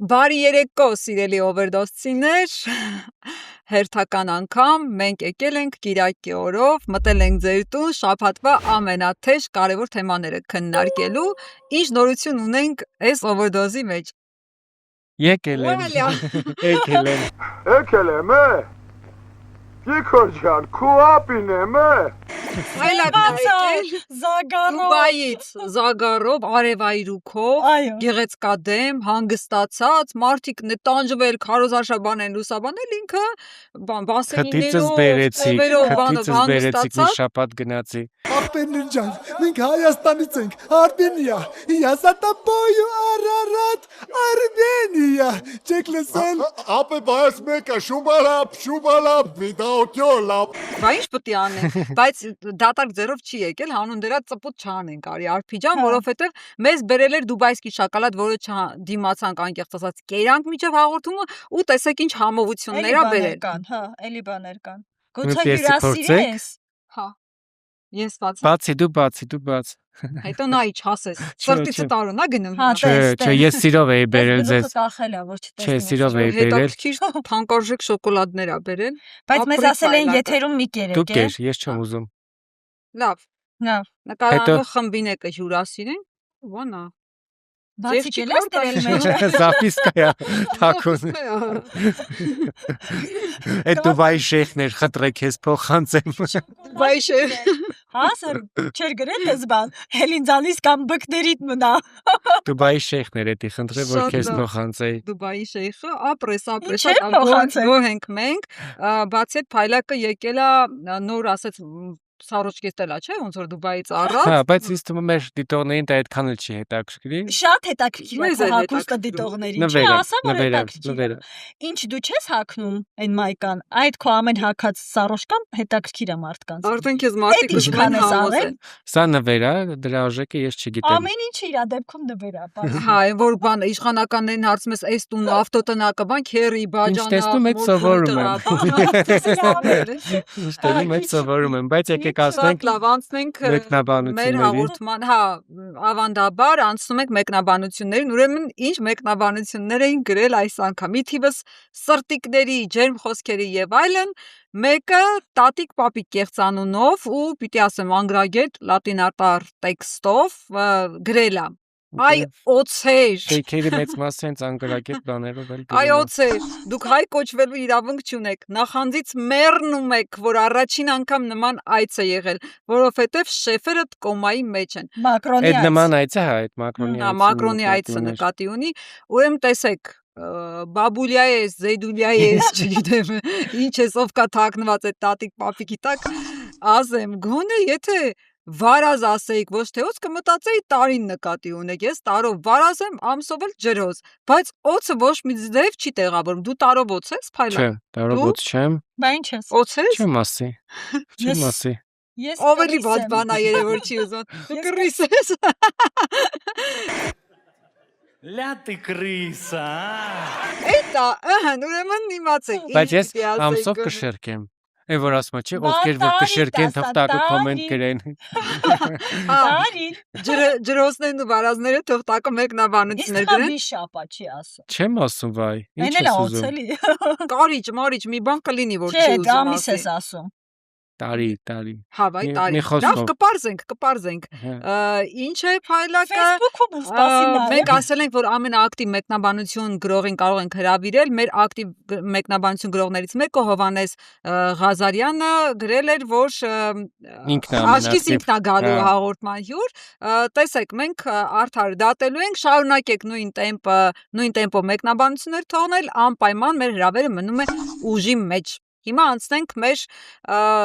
Բարի երեկո, սիրելի overdose-ցիներ, հերթական անգամ մենք եկել ենք Կիրակի օրով, մտել ենք ձեր տուն շաբաթվա ամենաթեժ կարևոր թեմաները քննարկելու, ինչ նորություն ունենք այս overdose-ի մեջ։ Եկել եմ։ Եկել եմ, Տիկոն ջան, քո ապին եմ, Դուբայից, Զագարով, արևայրուքով, գեղեցկադեմ, հանգստացած, մարդիկ տանջվել, քարոզարշաբան են լուսաբանել, ինքը Քթիցս բերեցիք մի շաբաթ գնացի։ Ախպերներ ջան, մենք Հայաստանից ենք, Արմենիա, Յասատապոյու Արարատ, Արմենիա, չեք լսել։ Ապե բայս մեկը շուբալապ, վիդաոկյոլապ։ Բա ինչ պետք է անենք, բայց դատարկ ձեռով չի եկել, հանուն դրա ծպուտ չանենք, արի Արփիջան, որովհետև մեզ բերել էր դուբայսկի շոկոլադ, որը չդիմացանք անկեղծ ասած, կերանք միջև հաղորդումը ու տեսեք ինչ համովություններ ա բերել։ Հա, էլի բաներ կան։ Գուցե հյուրասիրես։ Հա։ Ես Բացի դու։ Հետո նա ի չասես։ Սրտիցը տարօնա գնում։ Չէ, ես սիրով էի բերել ձեզ։ Կախելա, որ չտեսնի։ Չէ, սիրով էի բերել։ Հետաքրքիր թանկարժեք շոկոլադներ ա բերել։ Բայց մեզ ասել են եթերում մի կերեք, Դու կեր, ես չեմ ուզում։ Լավ։ Լավ։ Նկարահանող խմբին եկը հյուրասիրենք։ Վանա։ Բացի կելես դրել մեջ։ Զապիսկայա թակուն։ Այդ Դուբայի շեյխներ խտրեք ես փոխանցեմ։ Դուբայի շեյխ։ Հա, սր, չեր գրել ես բան։ Հելինձանից կամ բկներիդ մնա։ Դուբայի շեյխներ էդի խնդրե որ քեզ փոխանցեի։ Դուբայի շեյխը ապրես Չէ, փոխանցել։ գոհ ենք մենք, բացի այդ փայլակը եկել է նոր ասեց Սարոջկես տելա, չէ, ոնց որ Դուբայից առած։ Հա, բայց ինձ թվում է մեր դիտողներին դա այդքան էլ չի հետաքրքրի։ Շատ հետաքրքիր է հակուստը դիտողներին։ Չի ասա որ հետաքրքիր։ Ինչ դու չես հակնում այն մայկան, այդ քո ամեն հակած Սարոջկան հետաքրքիր է մարդկանց։ Արդեն քեզ մարդիկ ուշքան համոզեն։ Սա նվեր է, դրա արժեքը ես չգիտեմ։ Ամեն ինչը իր դեպքում նվեր է, բան։ Հա, որ բան իշխանականներին հարցում ես, այս տունը ավտոտնակը բան, քերի, բաժանա։ Ինչ տեսնում եք սովորում եմ, բայց եկեք ասենք լավ անցնենք մեկնաբանությունների։ Մեր հաղորդման, հա, ավանդաբար անցնում ենք մեկնաբանություններին, ուրեմն ինչ մեկնաբանություններ էին գրել այս անգամ։ Մի թիվս սրտիկների, ջերմ խոսքերի եւ այլն, մեկը տատիկ պապիկ կեղծանունով ու պիտի ասեմ անգրագետ լատինատար տեքստով գրել է։ Այ օցեր։ Շեյքերի մեծ մասը հենց անգրագետ բաներով էլ Այ օցեր, դուք հայ կոչվելու իրավունք չունեք, նախանձից մեռնում եք, որ առաջին անգամ նման այց է եղել, որովհետև շեֆերը կոմայի մեջ են։ Մակրոնի Այդ նման այցը, հա, այդ Մակրոնի այցը նկատի ունի, ուրեմն տեսեք, բաբուլյա ես, զեյդուլյա ես, չգիտեմ, ինչ ես ով կա թաքնված այդ տատիկ պապիկի տակ, ասեմ, գոնե եթե վարազ ասեիք, ոչ թե ոց կմտածեի տարին նկատի ունեք, ես տարով վարազ եմ, ամսով էլ ջրոզ, բայց օծը ոչ մի ձև չի տեղավորում, դու տարով օծ ես, փայլա։ Չէ, տարով օծ չեմ։ Բա ինչ ես։ Օծ ես։ Չեմ ասի։ Ես Ավելի վատ բան է երևոր չի ուզում։ Դու կռիս ես։ Ля ты крыса, Էտա, ուրեմն իմացեք։ Բայց ես ամսով կշերկեմ։ Այն որ ասում չի, ովքեր որ կշերկեն թղթակը կոմենտ գրեն։ Տարի։ Ջրոսներն ու վարազները թղթակը մեկնաբանություններ գրեն։ Իսկ շապա չի ասում։ Չեմ ասում, վայ։ Ինչ Այն էլ ես ուզում։ օցելի։ Կարիճ, մարիճ, մի բան կլինի, որ չի Չէ, ուզում ամիս ասի։ ես ասում։ Տարի։ Հա, վայ, Մի տարի։ խոսքով։ Լավ, կպարզենք։ Հա։ Ինչ է փայլակը։ Facebook-ում սպասի նայ։ Մենք ասել ենք, որ ամենաակտիվ մեկնաբանություն գրողին կարող ենք հրավիրել։ Մեր ակտիվ մեկնաբանություն գրողներից մեկը Հովանես Ղազարյանը գրել էր, որ աչքից ինքն է գալու հաղորդման հյուր։ Տեսեք, մենք արդար դատելու ենք, շարունակեք նույն տեմպո մեկնաբանություններ թողնել, անպայման մեր հրավերը մնում է ուժի մեջ։ Հիմա անցնենք մեր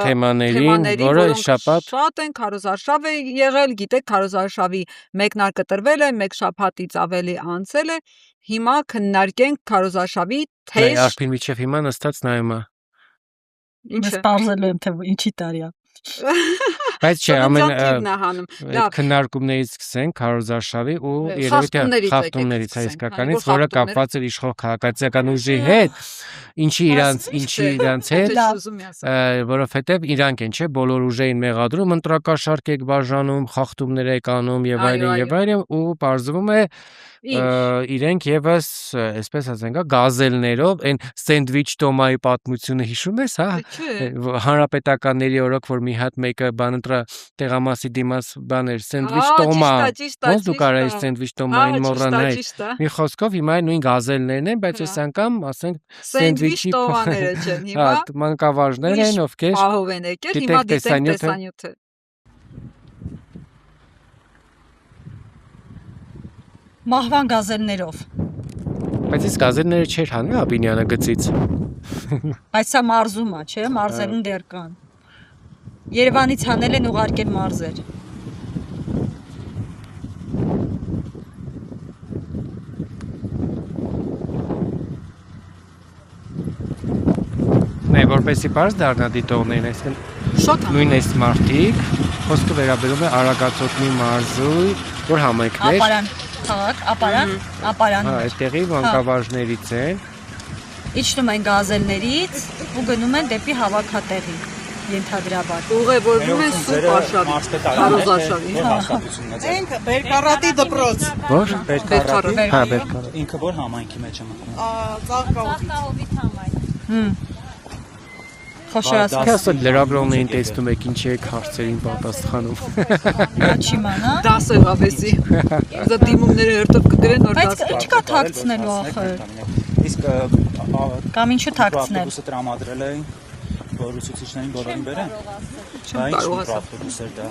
թեմաներին, որը շաբաթ շատ են քարոզարշավ է եղել, գիտեք, քարոզարշավի մեկնարկը տրվել է, մեկ շաբաթից ավելի անցել է։ Հիմա քննարկենք քարոզարշավի թեժ Արփին միջև հիմա նստած նայում է։ Ես բարձրել եմ թե ինչի տարի է։ Բայց չէ, ամեն քննարկումներից սկսենք քարոզարշավի ու երևի խախտումներից հայկականից, որը կապված էր իշխող քաղաքացիական ուժի հետ, ինչի իրանց հետ, որովհետև իրանք են, չէ, բոլոր ուժերին մեղադրում, ընտրակաշարք եք բաժանում, խախտումներ եք անում եւ այլն, ու պարզվում է իրենք եւս, այսպես ասենք, գազելներով, այն սենդվիչ Տոմայի պատմությունը հիշում ես, հա, հանրապետականների օրոք, որ մի հատ մեկը բան ընտրա տեղամասի դիմաց բաներ, սենդվիչ Տոմա, ոնց դու կարայես սենդվիչ Տոմային մոռանալ, մի խոսքով հիմա նույն գազելներն են, բայց այս անգամ, ասենք, սենդվիչի Տոմաները չեն, հիմա մանկավարժներ են, ովքեր պահով են եկել, հիմա դիտենք տեսանյութը։ Մահվան գազելներով։ Բայց այս գազելները չէր հանում Աբինյանը գծից։ Բայց սա մարզում է, չէ, մարզերուն դեռ կան։ Երևանից հանել են ուղարկել մարզեր։ Նայ որպեսի բարձ դառնա դիտողներին, այսինքն նույն այս մարտիկ, խոսքը վերաբերում է Արագածոտնի մարզույի, որ համայնքներ Ապարան, քաղաք, ապարան։ Հա, այդտեղի մանկավարժներից են։ Իջնում են գազելներից ու գնում են դեպի հավաքատեղի։ Ենթադրաբար։ Ուղևորվում են սուր արշավի, քարոզարշավի։ Ինքը Բերկարատի դպրոց։ Որ? Բերկարատ։ Հա, Բերկարատ։ Ինքը որ համայնքի մեջ է մտնում։ Ծաղկահովիտ համայն։ Խոշորացած։ Քասը լրագրողներին տեսնում եք ինչ եք հարցերին պատասխանում։ Չիմանա։ Դասը հավեսի։ Դա դիմումները հերթով կդրեն նոր դաս։ Բայց ինչ կա թաքցնելու ախր։ Իսկ Կամ ինչու թաքցնել։ Ավտոբուսը տրամադրել էին, որ ուսուցիչներին բոլորին բերեն։ Դա ինչ ավտոբուս էր դա։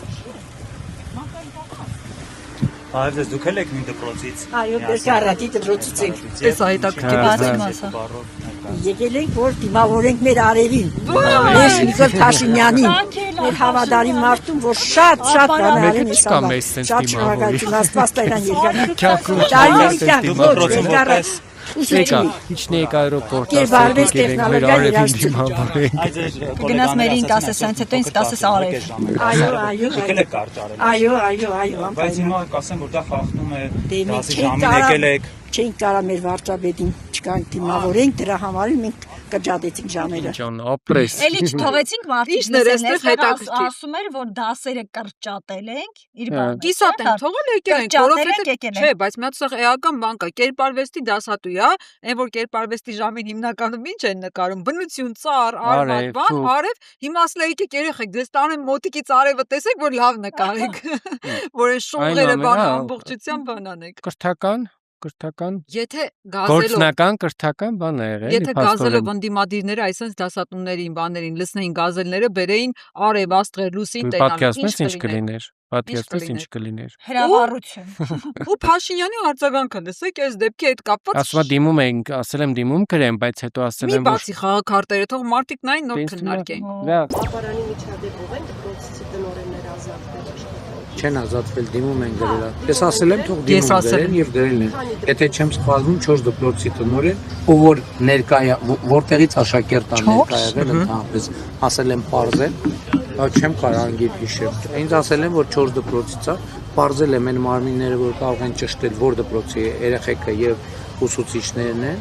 Այո, դες դուք եք նույն դպրոցից։ Այո, Բերկարատի դպրոցից ենք։ Էս հետաքրքիր Եկել ենք, որ դիմավորենք մեր արևին։ Մեր Նիկոլ Փաշինյանին, մեր հավատարիմ մարդուն, որ շատ բանալին է սա։ Շատ շնորհակալություն Աստված տերան երկար։ Իջնի եք այրոպորտ, ասեք եք մեր արևին դիմավորենք։ Գնաս մերին կասես, այնց հետո ինձ կասես արև։ Այո։ Բայց հիմա կասեմ, որ դա խախտում է դասի ժամին եկել եք։ Չենք կարա մեր վարչապետին չկանք դիմավորենք, դրա համար մենք կջատեցինք ժամերը։ Ջան, ապրես։ Էլի չթողեցինք մարդիկ ասում էր, որ դասերը կրճատել ենք, իր բանը։ Կիսատ են թողել եկել ենք, որովհետև չէ, բայց մի հատ սա էական բան կա, կերպարվեստի դասատու է, այն որ կերպարվեստի ժամին հիմնականում ինչ են նկարում, բնություն, ծառ, արմատ, բան, արև, հիմա ասել եկեք երեխեք, դες տանեմ մոտիկից արևը տեսեք, որ լավ նկարեք, որ այն շողերը բան ամբողջությամբ բանանեք։ Կրթական Եթե գործնական կրթական բան է եղել։ Եթե գազելով ընդդիմադիրները այսպես դասատուներին, բաներին լսնեին գազելները, բերեին արև աստղեր, լուսին տենան, Պատկերացնես ինչ կլիներ։ Հրավառություն։ Ու Փաշինյանի արձագանքը լսեք, այս դեպքի հետ կապված։ Ասում դիմում ենք, ասել եմ դիմում գրեմ, բայց հետո ասել եմ որ մի բացի խաղաքարտերը, թող մարդիկ նայն նոր քննարկեն։ Ապարանի միջադեպով են դպրոցի տնօրեններ ազատվել։ Չեն ազատվել, դիմում են գրել։ Ես ասել եմ թող դիմում գրեն եւ գրելն են։ Եթե չեմ սխալվում 4 դպրոցի տնօրեն, ով որ ներկայ որտեղից աշակերտ ան ներկայ եղել ընդհանրապես, ասել եմ parzel, չեմ կարող անգիր հիշել։ Ինձ ասել են որ 4 դպրոցից է, parzel եմ այն մարմինները, որ կարող են ճշտել որ դպրոցի երեխեքը եւ ուսուցիչներն են,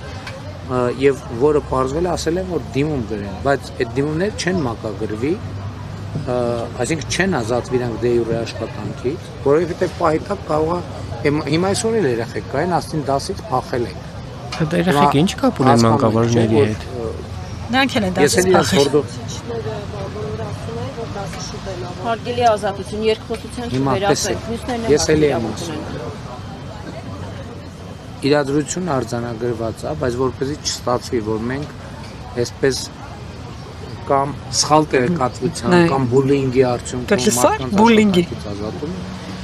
եւ որը parzel է, ասել են որ դիմում գրեն, բայց այդ դիմումները չեն մակագրվի։ Այսինքն չեն ազատվի իրանք դե յուրե աշխատանքից, որովհետև պահիտակ կարող է հիմա այսօր էլ երեխեք կային, աստին դասից փախել են։ Դա երեխեք ինչ կապ ունեն մանկավարժների հետ։ Նրանք են դասից փախել։ Հարգելի ազատություն, երկխոսության չվերապրեք, մյուսներն են։ Ես էլ եմ ասում։ Իրադրություն արձանագրված է, բայց որպեսզի չստացվի, որ մենք այսպես կամ սխալ տեղեկատվության կամ բուլինգի արդյունքում բուլինգի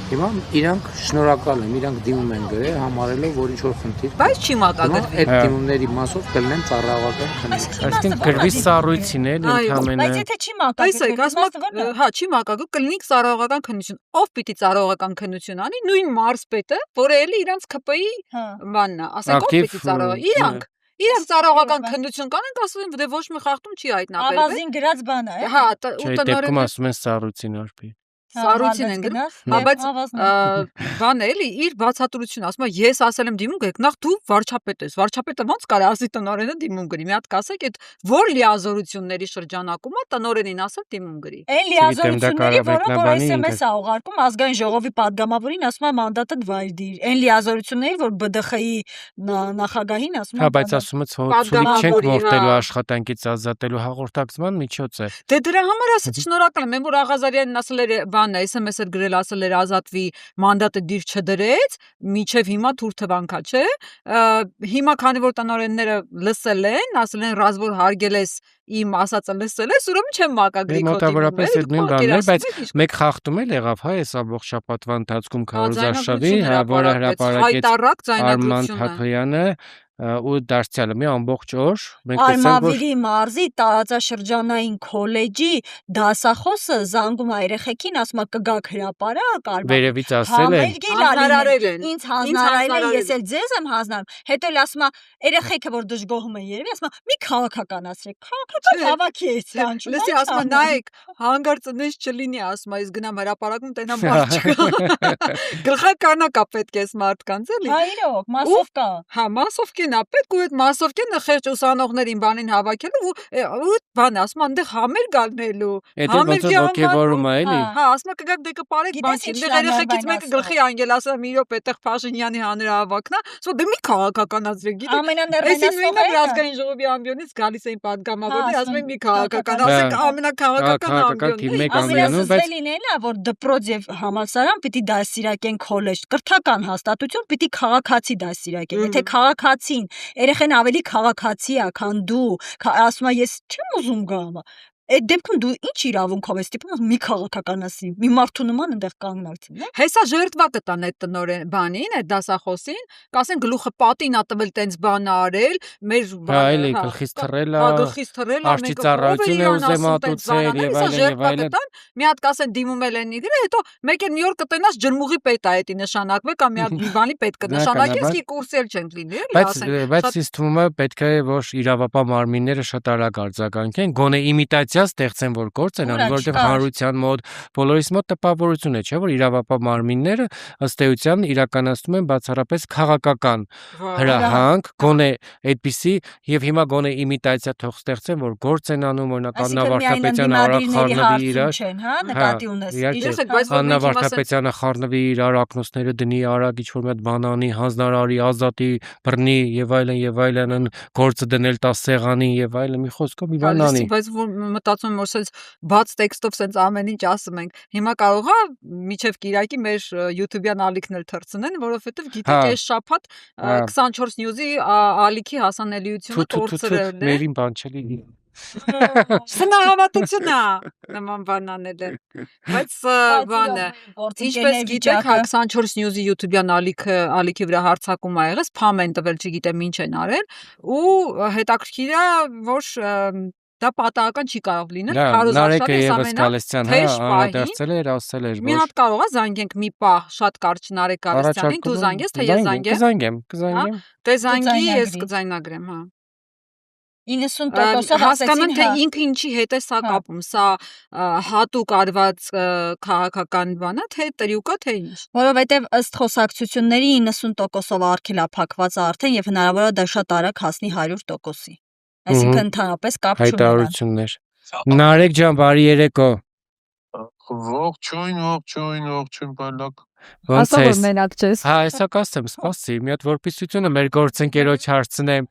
Հիմա իրանք շնորհակալ եմ, իրանք դիմում են գրել, համարելով որ ինչ որ խնդիր։ Բայց չի մակագրվի։ Այդ դիմումների մասով կլինեն ծառայողական խնդիրներ։ Այսինքն գրվի սառույցին էլ ընդհանրապես։ Բայց եթե չի մակագրվի, հա, չի մակագրվի, կլինի ծառայողական քննություն։ Ով պիտի ծառայողական քննություն անի, նույն մարզպետը, որը էլի իրանց ԿՊ-ի բանն է, ասենք ով պիտի ծառայող։ Իրանք ծառայողական քննություն կանեն, ասում են, դե ոչ մի խախտում չի հայտնաբերվել։ Ավազին գրած բան է։ Հա, ու տնօրենը ասում են սառույցին արբի։ Սառույցին են գրում, հա, բայց բան էլի իր բացատրությունը, ասում է, ես ասել եմ դիմում գրեք, նախ դու վարչապետ ես, վարչապետը ոնց կարա ասի տնօրենը դիմում գրի, մի հատ կասեք, այդ որ լիազորությունների շրջանակում է տնօրենին ասել դիմում գրի։ Այն լիազորությունների, որոնք որ SMS է ուղարկում ազգային ժողովի падգամավորին, ասում է մանդատը վայր դիր։ Այն լիազորությունների, որ ԲԴԽ-ի նախագահին ասում է։ Հա, բայց ասում է ցույց չենք մորտելու աշխատանքից ազատելու հաղորդակցման միջոց է։ Դե դրա համար ասած շնորհակալ եմ, մեն որ Աղազարյանն ասել էր SMS-ը գրել ասել էր ազատվի մանդատը դիր չդրեց, միջև հիմա թուր թվանքա, չէ։ Հիմա քանի որ տնօրենները լսել են, ասել են ռազմոր հարգել ես իմ ասածը լսել ես, ուրեմն չեմ մակագրի քո մոտավորապես այդ նույն բանն է, բայց մեկ խախտում էլ եղավ, հա, այս ամբողջ շաբաթվա ընթացքում Քարոզարշավի, որը հրապարակեց Արման Թաթոյանը ու դարձյալը մի ամբողջ օր մենք տեսանք որ Արմավիրի մարզի տարածաշրջանային քոլեջի դասախոսը զանգում է երեխեքին, ասում է կգաք հրապարակ, վերևից ասել են ինձ հանձնարարել են, ես էլ ձեզ եմ հանձնարարում, հետո էլ ասում է երեխեքը որ դժգոհում են երևի, ասում է մի քաղաքականացրեք, քաղաքական հավաքի է ցանչում, լսի ասում է նայեք հանգարցը նես չլինի, ասում է ես գնամ հրապարակում տենամ մարդ չկա, գլխականա պետք է մարդկանց էլի, հա իրոք մասով կա, հա մասով նա պետք ու այդ մասովկենը խեղճ ուսանողներին բանին հավաքելու ու բան ասում այնտեղ համեր գալնելու համերգի ոգևորում է էլի հա ասում է կգաք դե կպարեք բանքի դե երեխեքից մեկը գլխի անգել ասում մի րոպե այդտեղ Փաշինյանի հանրահավաքն է ասում դե մի քաղաքականացրեք գիտեք ամենաներվենասողը ազգային ժողովի ամբիոնից գալիս էին падգամավորներ ասում են մի քաղաքական ասեք ամենակաղաքական ամբիոն բայց լինելա որ դպրոց եւ համալսարան պիտի դասիրակեն քոլեջ կրթական հաստատություն պիտի քաղաքացի դասիրակեն եթե քաղաքացի երեխեն ավելի քաղաքացի է, քան դու, ասում է ես չեմ ուզում գամ, այդ դեպքում դու ինչ իրավունքով ես տիպում մի քաղաքականացի, մի մարդու նման այնտեղ կանգնացին, հա։ Հեսա ժերտվա կտան այդ տնօրեն բանին, այդ դասախոսին, կասեն գլուխը պատին ա տվել տենց բան արել, մեր այլի գլխից թռել, արշի ծառայություն է ուզեմ ատուցել եւ այլն։ Մի հատ կասեն դիմում էլ են իգրե, հետո մեկ էլ մի օր կտնաս ջրմուղի պետ է էդի նշանակվի կամ մի հատ բանի պետ կնշանակես, ի կուրսի էլ չենք լինի, էլի ասենք։ Բայց ինձ թվում է պետք է որ իրավապահ մարմինները շատ արագ արձագանքեն, գոնե իմիտացիա ստեղծեն որ գործեն, որովհետև հանրության մոտ բոլորիս մոտ տպավորություն է, չէ՞ որ իրավապահ մարմինները ըստ էության իրականացնում են բացառապես քաղաքական հրահանգ, գոնե այդպիսի եւ հիմա գոնե իմիտացիա թող ստեղծեն որ գործ են անում օրինակ Աննա Վարդապետյանը արագ խառնվի իրար, հա, նկատի ունես։ Աննա Վարդապետյանը խառնվի իրար ակնոցները դնի արագ ինչ որ մի հատ բանանի, հանձնարարի, ազատի, բռնի եւ այլն գործը դնել տա սեղանին եւ այլն մի խոսքով մի բան անի։ Բայց մտածում որ sense բաց տեքստով sense ամեն ինչ ասում ենք։ Հիմա կարող է միջև Կիրակի մեր YouTube-յան ալիքն էլ թռցնեն, որովհետեւ գիտեք այս շաբաթ 24 News-ի ալիքի հասանելիությունը կորցրել է։ Մերին բան չլինի։ Սնահավատությունն է նման բան անել են։ Բայց բանը ինչպես գիտեք 24 News-ի YouTube-յան ալիքի վրա հարցակում ա եղել, spam են տվել, չգիտեմ ինչ են արել ու հետաքրքիր է որ դա պատահական չի կարող լինել Քարոզարշավի ամենա անդրադարձել էր ասել էր մի հատ կարող է զանգենք մի պահ շատ կարճ Նարեկ Գալստյանին դու զանգես թե ես զանգեմ կզանգեմ դե զանգի ես կձայնագրեմ հա 90%-ը հասկանում թե ինքը ինչի հետ է սա կապում, սա հատուկ արված քաղաքական բան է, թե տրյուկ է, թե ինչ։ Որովհետև ըստ խոսակցությունների 90%-ով արգելափակված է արդեն եւ հնարավոր է դա շատ արագ հասնի 100%-ի։ Այսինքն ընդհանրապես կապ չունի։ Հայտարարություններ։ Նարեկ ջան, բարի երեկո։ Ողջույն, բալակ։ Ասա որ մենակ չես։ Հա, հեսա կասեմ, սպասի, մի հատ որպիսությունը մեր գործընկերոջ հարցնեմ։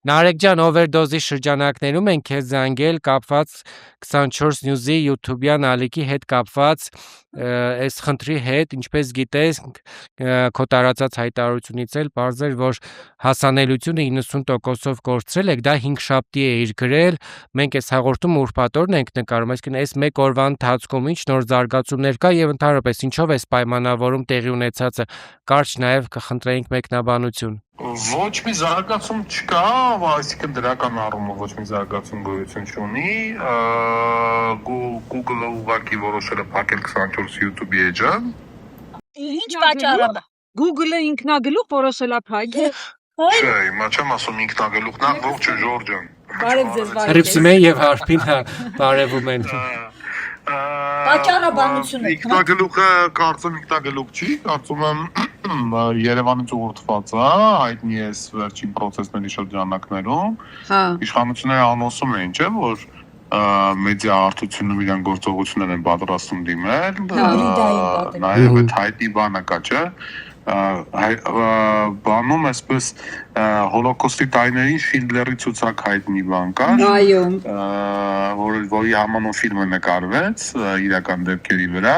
Նարեկ ջան, overdose-ի շրջանակներում են քեզ զանգել կապված 24 News-ի YouTube-յան ալիքի հետ կապված այս խնդրի հետ, ինչպես գիտես, քո տարածած հայտարարությունից էլ բարձր, որ հասանելիությունը 90%-ով կորցրել եք, դա 5 շաբթի է իր գրել, մենք այս հաղորդումը ուրբաթ օրն ենք նկարում, այսինքն այս մեկ օրվա ընթացքում ինչ նոր զարգացումներ կա եւ ընդհանրապես ինչով է պայմանավորում տեղի ունեցածը, կարճ նաեւ կխնդրեինք մեկնաբանություն։ Ոչ մի զարգացում չկա, այսինքն դրական առումով ոչ մի զարգացում գոյություն չունի։ Google-ը ուղղակի որոշել է փակել 24 YouTube-ի էջը։ Ինչ պատճառով։ Google-ը ինքնագլուխ որոշել է փակել։ Չէ, հիմա չեմ ասում ինքնագլուխ, նա ողջ է Ժորժ ջան։ Բարև ձեզ, բարև։ Հրիփսիմեն եւ Հարփին բարևում են։ Պատճառաբանությունը։ Ինքնագլուխը կարծում ինքնագլուխ չի, կարծում եմ Երևանից ուղղորդված է, հայտնի է վերջին process-ների շրջանակներում։ Իշխանությունները անոնսում էին, չէ՞, որ մեդիա արդյունքում իրան գործողություններ են պատրաստում դիմել։ Նաև այդ հայտնի բանը կա, չէ՞։ Բանում այսպես հոլոկոստի տարիներին Շինդլերի ցուցակ հայտնի բան կա, որի համանուն ֆիլմը նկարվեց իրական դեպքերի վրա,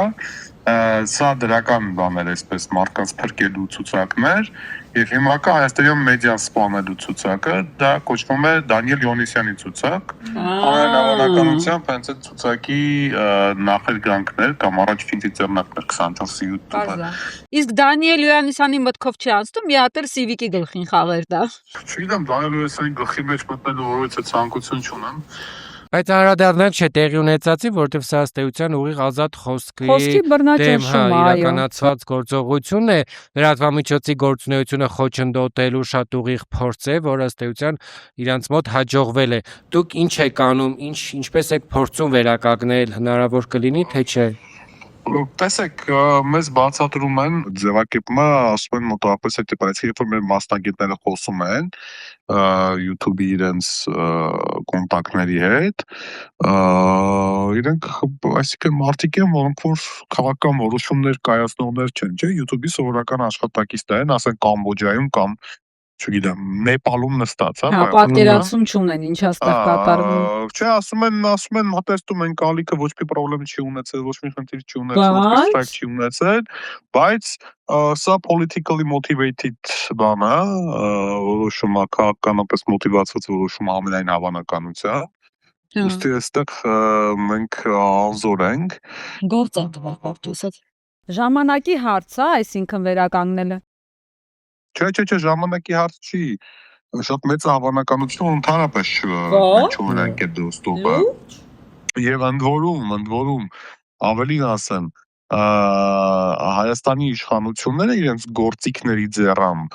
սա դրական բաներ այսպես մարդկանց փրկելու ցուցակներ, եւ հիմա կա Հայաստանում մեդիան սպանելու ցուցակը, դա կոչվում է Դանիել Յոնիսյանի ցուցակ, անհավանականությամբ հենց այդ ցուցակի նախերգանքներ կամ առաջին ձեռնարկներ 24 YouTube-ը։ Իսկ Դանիել Յոնիսյանի մտքով չի անցնում մի հատ էլ Civic-ի գլխին խաղեր դա։ Չգիտեմ, Դանիել Յոնիսյանի գլխի մեջ մտնելու որից է ցանկություն չունեմ։ Բայց անդրադառնանք չէ տեղի ունեցածի, որտեղ սա ըստ էության ուղիղ ազատ խոսքի դեմ իրականացված գործողություն է, լրատվամիջոցի գործունեությունը խոչընդոտելու շատ ուղիղ փորձ է, որ ըստ էության իրանց մոտ հաջողվել է։ Դուք ինչ եք անում, ինչպես եք փորձում վերականգնել, հնարավոր կլինի թե չէ։ Տեսեք, մեզ բացատրում են ձևակերպումը, ասում են մոտավորապես այդ բայց երբ որ մեր մասնագետները խոսում են YouTube-ի իրենց կոնտակտների հետ, իրենք այսինքն մարդիկ են, որոնք որ քաղաքական որոշումներ կայացնողներ չեն, չէ՞, YouTube-ի սովորական աշխատակիցներ են, ասեն Կամբոջայում կամ չգիտեմ, Նեպալում նստած, հա, պատկերացում չունեն, ինչ աստեղ կատարվում։ Չէ, ասում են, մտածում են կալիքը ոչ մի խնդրեմ չի ունեցել, ոչ մի խնդիր չի ունեցել, ոչ մի strike չի ունեցել, բայց սա politically motivated բան է, որոշումը քաղաքականապես մոտիվացված որոշումը ամենայն հավանականությամբ։ Ուստի այստեղ մենք անզոր ենք։ Գործ են տվախորտուսած։ Ժամանակի հարց է, այսինքն վերականգնելը։ Չէ, ժամանակի հարց չի, շատ մեծ հավանականություն ընդհանրապես չունենք այդ դոստոպը եւ ընդ որում ավելին ասեմ Հայաստանի իշխանությունները իրենց գործիքների ձեռամբ,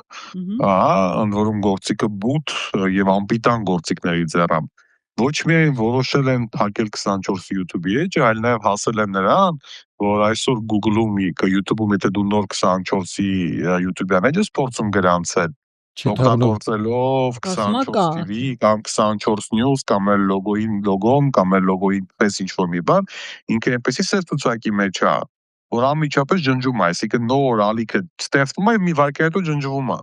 ընդ որում գործիքը բութ եւ անպիտան գործիքների ձեռամբ ոչ միայն որոշել են փակել 24 YouTube-ի էջը, այլ նաև հասել են նրան, որ այսօր Google-ում, YouTube-ում եթե դու նոր 24-ի YouTube-յան էջը փորձում գրանցել, օգտագործելով 24 TV կամ 24 News կամ էլ լոգոն կամ էլ լոգոյի պես ինչ-որ մի բան, ինքը այնպեսի սերտուցակի մեջ է, որ անմիջապես ջնջում է, այսինքն նոր ալիքը ստեղծվում է մի վայրկյան հետո ջնջվում է։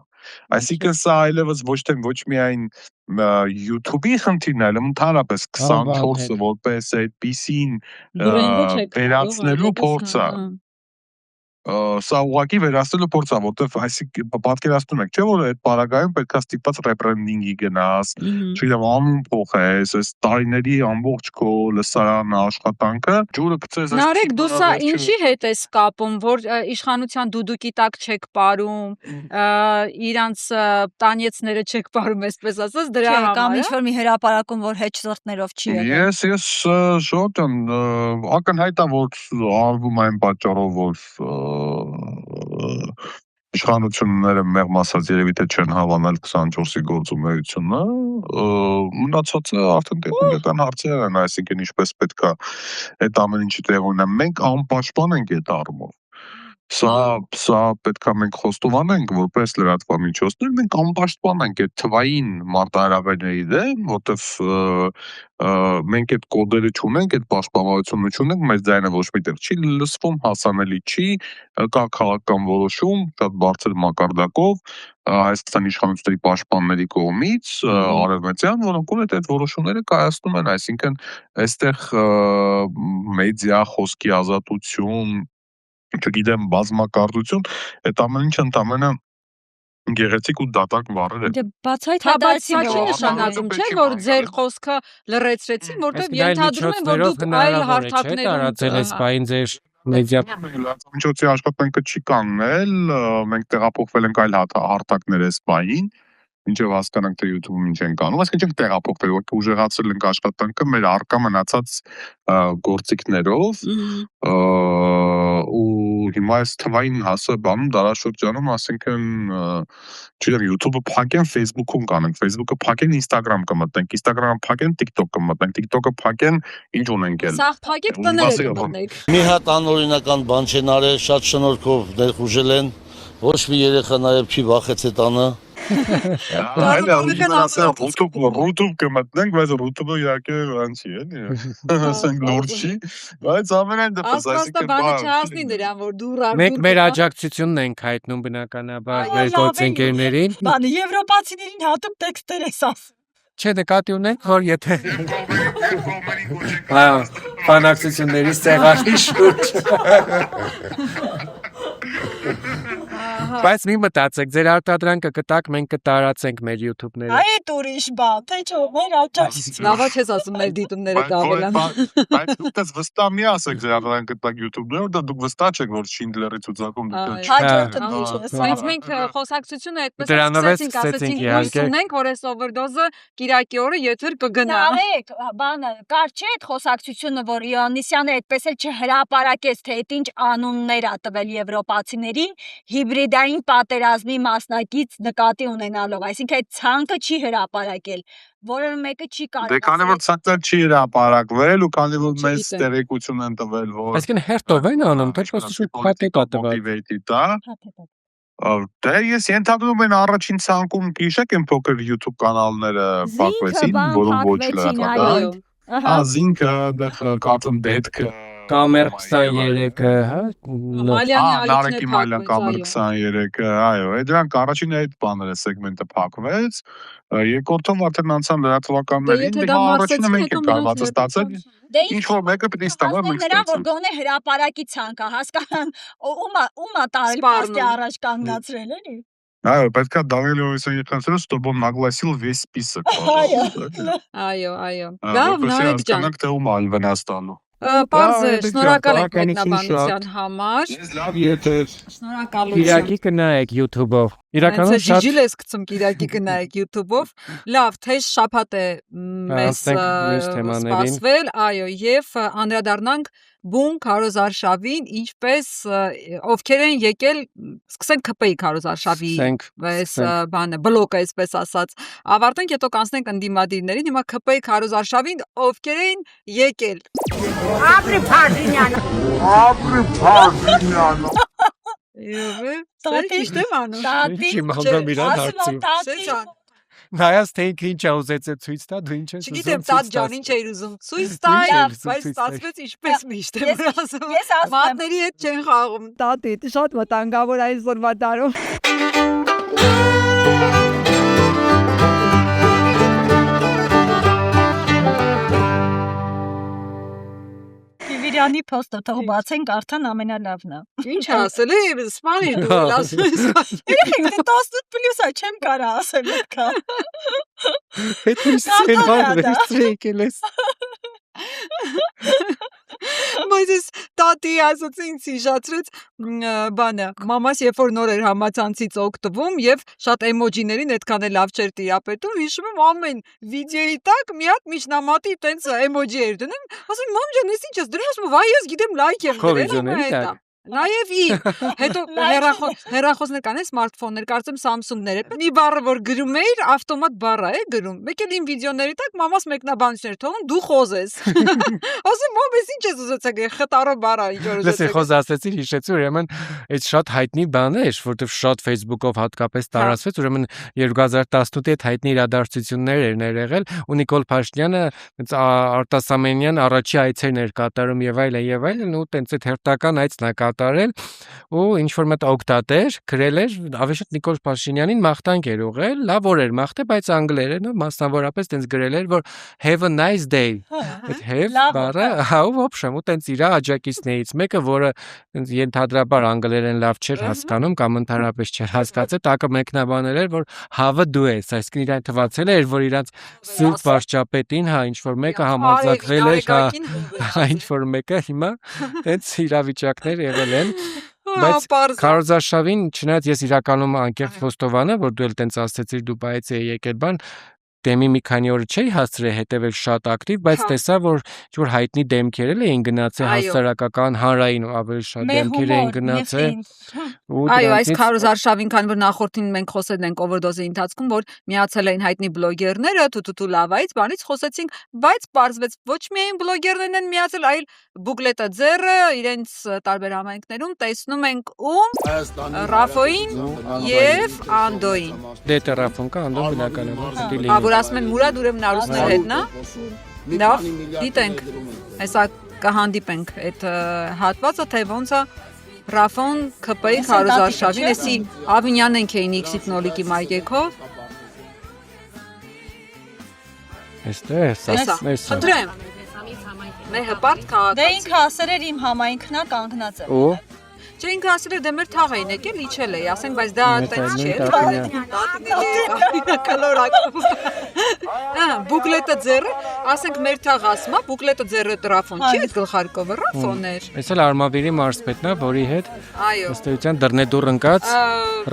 Այսինքն սա այլևս ոչ միայն YouTube-ի խնդիրն է, այլ ընդհանրապես 24-ը որպես այդպիսին վերացնելու փորձ է։ Սա ուղղակի վերացնելու փորձ է, որտեվ այսինքն պատկերացնում եք, չէ՞ որ այդ պարագայում պետք է ստիպված ռեբրենդինգի գնաս, չգիտեմ, անուն փոխես, այս տարիների ամբողջ քո լսարանը աշխատանքը, ջուրը գցես։ Նարեկ, դու սա ինչի հետ ես կապում, որ իշխանության դուդուկի տակ չեք ապարում, իրանց տանյեցները չեք ապարում, այսպես ասած, դրա համար։ Կամ ինչ-որ մի հրապարակում, որ հեչ սորտներով չի եղել։ Ես շոտ եմ, ակնհայտ է, որ արվում այն պատճառով, որ իշխանությունները մեղմ ասած երևի թե չեն հավանել 24-ի գործունեությունը, մնացածը արդեն տեխնիկական հարցեր են, այսինքն ինչպես պետք է այդ ամեն ինչի տեղ ունենա։ Մենք անպաշտպան ենք այդ առումով։ Սա պետք է մենք խոստովանենք, որպես լրատվամիջոցներ, մենք անպաշտպան ենք այդ թվային մարտահրավերների դեմ, որտեվ մենք այդ կոդերը չունենք, այդ պաշտպանությունը չունենք, մեր ձայնը ոչ միտեղ չի լսվում, հասանելի չի, կա քաղաքական որոշում, շատ բարձր մակարդակով Հայաստանի իշխանությունների պաշտպանների կողմից արևմտյան, որոնք ունեն այդ որոշումները կայացնում են, այսինքն այստեղ մեդիա խոսքի ազատություն, չգիտեմ, բազմակարդություն, այդ ամեն ինչը ընդամենը գեղեցիկ ու դատարկ բառեր են։ Բացայտաբացի նշանակում չէ, որ ձեր խոսքը լրացրեցին, որտեղ ենթադրում են, որ դուք այլ հարթակներում տարածել եք բային ձեր մեդիա լրատվամիջոցի աշխատանքը չի կանգնել, մենք տեղափոխվել ենք այլ հարթակներ էսպային, ինչև հասկանանք թե YouTube-ում ինչ են կանում, այսինքն չենք տեղափոխվել, որ ուժեղացրել ենք աշխատանքը մեր առկա մնացած գործիքներով ու հիմա այս թվային հասը բանում դարաշրջանում, ասենքն չգիտեմ, YouTube-ը փակեն, Facebook-ում կանենք, Facebook-ը փակեն, Instagram կմտնենք, Instagram-ը փակեն, TikTok կմտնենք, TikTok-ը փակեն, ինչ ունենք էլ։ Սաղ փակեք տները կմտնենք։ Մի հատ անօրինական բան չեն արել, շատ շնորհքով ներխուժել են, ոչ մի երեխա նաև չի վախեցել տանը։ Ռուտուբ կմտնենք, բայց ռուտուբը իհարկե ան չի, էլի, ասենք նոր չի, բայց ամենայն դեպս, այսինքն բանը չհասնի նրան, որ դուր մենք մեր աջակցությունն ենք հայտնում բնականաբար մեր գործընկերներին։ Բանը եվրոպացիներին հատուկ տեքստեր ես ասում։ Չէ, նկատի ունենք, որ եթե բանակցությունների սեղանի շուրջ Բայց մի մտածեք, ձեր արտադրանքը կտակ, մենք կտարածենք մեր YouTube-ները։ Այդ ուրիշ բան, թե չէ, մեր աջակցություն։ Լավա չես ասում մեր դիտումները կավելան։ Բայց դուք դες վստահ մի ասեք ձեր արտադրանքը կտակ YouTube-ները, որտեղ դուք վստահ չեք, որ Schindler-ի ցուցակում Բայց մենք խոսակցությունը այդպես սկսեցինք, հույս ունենք, որ այս overdose-ը Կիրակի օրը եթեր կգնա։ Նարեկ, բանը, կար չէ այդ խոսակցությունը, որ Իոնիսյանը այդպես էլ չհրապարակեց, թե այդ ինչ անուններ ա տվել եվրոպացիներին, հիբրիդային պատերազմի մասնակից նկատի ունենալով, այսինքն այդ ցանկը չի հրապարակել, որը մեկը չի կարող։ Դե քանի որ ցանկը չի հրապարակվել ու քանի որ մեծ տեղեկություն են տվել, որ այսինքն հերթով են անում, թե պրոստի փաթեթ տվել։ Դե ես ենթադրում եմ առաջին ցանկում գիշեք են փոքր YouTube կանալները փակվեցին, որոնք ոչ լրատվական։ Զինքը, կարծում դետք Կամեր 23-ը, հա։ Նարեկի Մալյան Կամեր 23-ը, այո, դրանք առաջինը այդ բաները սեգմենտը փակվեց, երկրորդում արդեն անցան լրատվականներին, դե առաջինը մենք ենք կարողացել ստացել, ինչ որ մեկը պիտի ստանա մենք ստացանք։ Որ գոնե հրապարակի ցանկա, հասկանան, ումա տարել փաստի առաջ կանգնացրել էլի։ Այո, պետք է Դանիել Հովհաննիսյանի կանցրել, чтобы он огласил весь список։ Այո։ Լավ, Նարեկ ջան։ Թե ում ալ Վնաստանում։ Պարզ է, շնորհակալ ենք մեկնաբանության համար։ Լավ եթեր։ Շնորհակալություն։ Կիրակի կնայեք YouTube-ով։ Իրականում շատ ջիջիլ ես գցում Կիրակի կնայեք YouTube-ով։ Լավ, թե շաբաթ է մեզ սպասվել, այո, եւ անդրադառնանք բուն Քարոզարշավին, ինչպես ովքեր են եկել, սկսենք ԿՊ-ի Քարոզարշավի այս բանը, բլոկը, այսպես ասած, ավարտենք, հետո կանցնենք ընդդիմադիրներին, հիմա ԿՊ-ի Քարոզարշավին ովքեր են եկել։ Ապրի Փաշինյանը։ Տատի ճիշտ եմ անում։ Տատի։ Նայած թե ինքը ինչ է ուզեցել ցույց տա, դու ինչ ես ուզում։ Չգիտեմ, տատ ջան, ինչ էիր ուզում ցույց տալ, բայց ստացվեց ինչպես միշտ եմ ասում։ Ես ասում եմ, մատների հետ չեն խաղում։ Տատի, շատ վտանգավոր այսօրվա տարում։ Վիրյանի փոստը թող բացենք, արդեն ամենալավն է։ Ինչ ասել է, սպանի դու ասում ես։ Երեք 18+ է, չեմ կարա ասել այդքա։ Հետո սենար վերցրել ես։ Բայց ես տատի ասացի ինձ հիշացրեց բանը, մամաս երբ որ նոր էր համացանցից օգտվում եւ շատ էմոջիներին այդքան էլ լավ չէր տիրապետում, հիշում եմ ամեն վիդեոյի տակ մի հատ միջնամատի տենց էմոջի էր դնում, ասում մամ ջան, ես ինչ ես դրում, ասում վայ ես գիտեմ լայք եմ դրել, Նաև հետո հեռախոսներ կան, սմարթֆոններ, կարծեմ Samsung-ներ է։ Մի բառը որ գրում էիր, ավտոմատ բառ է գրում։ Մեկ էլ իմ վիդեոների տակ մամաս մեկնաբանություններ թողում, դու խոսես։ Ասում ո՞մ ես, ինչ ես ուզեցեք, խտարո բառ է, ինչ որ ուզեցեք։ Լսի խոսացեցի, հիշեցի, ուրեմն այդ շատ հայտնի բան է, որտեղ շատ Facebook-ով հատկապես տարածվեց, ուրեմն 2018-ի այդ հայտնի իրադարձություններ էր եղել, ու Նիկոլ Փաշինյանը Արտասամանյան առաջի այցերն էր կատարում եւ այլն, ու տենց այդ հերթական այցն է կատարել, ու ինչ որ մտ օգտատեր գրել էր, ավեշտ Նիկոլ Փաշինյանին մաղթանք էր ուղղել, լավ օր էր մաղթե, բայց անգլերեն, մասնավորապես տենց գրել էր, որ have a nice day։ Այդ have բառը, ու ոբշեմ, ու տենց իր աջակիցներից մեկը, որը ենթադրաբար անգլերեն լավ չէր հասկանում կամ ընդհանրապես չէր հասկացել, տակը մեկնաբանել էր, որ have-ը դու ես, այսինքն իրան թվացել էր, որ իրանց սուրբ վարչապետին, ինչ որ մեկը համարձակվել էր, ինչ որ մեկը հիմա տենց իրավիճակներ եղել են։ Բայց Քարոզարշավին, չնայած ես իրականում անկեղծ խոստովանը, որ դու էլ տենց ասեցիր Դուբայից էի եկել բան, դեմի մի քանի օր չէի հասցրել հետևել շատ ակտիվ, բայց տեսա, որ հայտնի դեմքեր էին գնացել հասարակական հանրային ու ավելի շատ դեմքեր էին գնացել։ Այո, այս Քարոզարշավին, քան որ նախորդին մենք խոսել ենք օվերդոզի ընթացքում, որ միացել էին հայտնի բլոգերները, թութու լավայից, բանից խոսեցինք, բայց պարզվեց ոչ միայն բլոգերներն են միացել, այլ Բուկլետը ձեռը իրենց տարբեր համայնքներում տեսնում ենք Ռաֆոին եւ Անդոին։ Դե Ռաֆոն կա, Անդոն բնականաբար որ ասում են Մուրադ ուրեմն Արուսներ հետ, նա։ Լավ, դիտենք։ Հեսա կհանդիպենք այդ հատվածը, թե ոնց է Ռաֆոն ԿՊ-ի Քարոզարշավին, էսի Ավինյանն ենք էին X-ի նոլիկի մայկեքով։ Էստե, խնդրեմ։ Մեր հպարտ քաղաք։ Դե ինքը ասել էր իմ համայնքն է կանգնած է։ Ու Չէ ինքը ասել էր դե մեր թաղ էին եկել, իջել է, ասենք, բայց դա այդպես չէ։ Բուկլետը ձեռը, ասենք մեր թաղ ասում է, բուկլետը ձեռը Ռաֆոն չի, այդ գլխարկովը Ռաֆոն էր։ Այս էլ Արմավիրի մարզպետն է, որի հետ այո, ըստ էության դռնեդուռ ընկած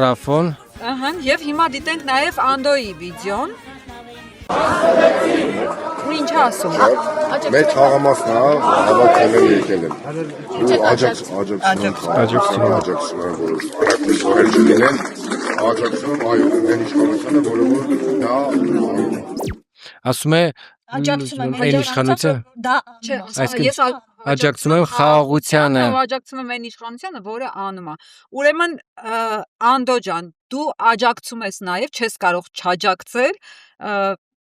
Ռաֆոն։ Ահա, եւ հիմա դիտենք նաեւ Անդոյի վիդեոն։ Ինչ ասում։ Մեր թաղամասն է, հավաքվել եկել են։ Ու աջակցում, որ պրակտիկորեն չլինեն, աջակցում, այո, այն իշխանությունը, որը որ դա ասում է այն իշխանությունը։ Դա ես աջակցում եմ խաղաղությանը։ Աջակցում եմ այն իշխանությանը, որը անում է։ Ուրեմն Անդո ջան, դու աջակցում ես նաև, չես կարող չաջակցել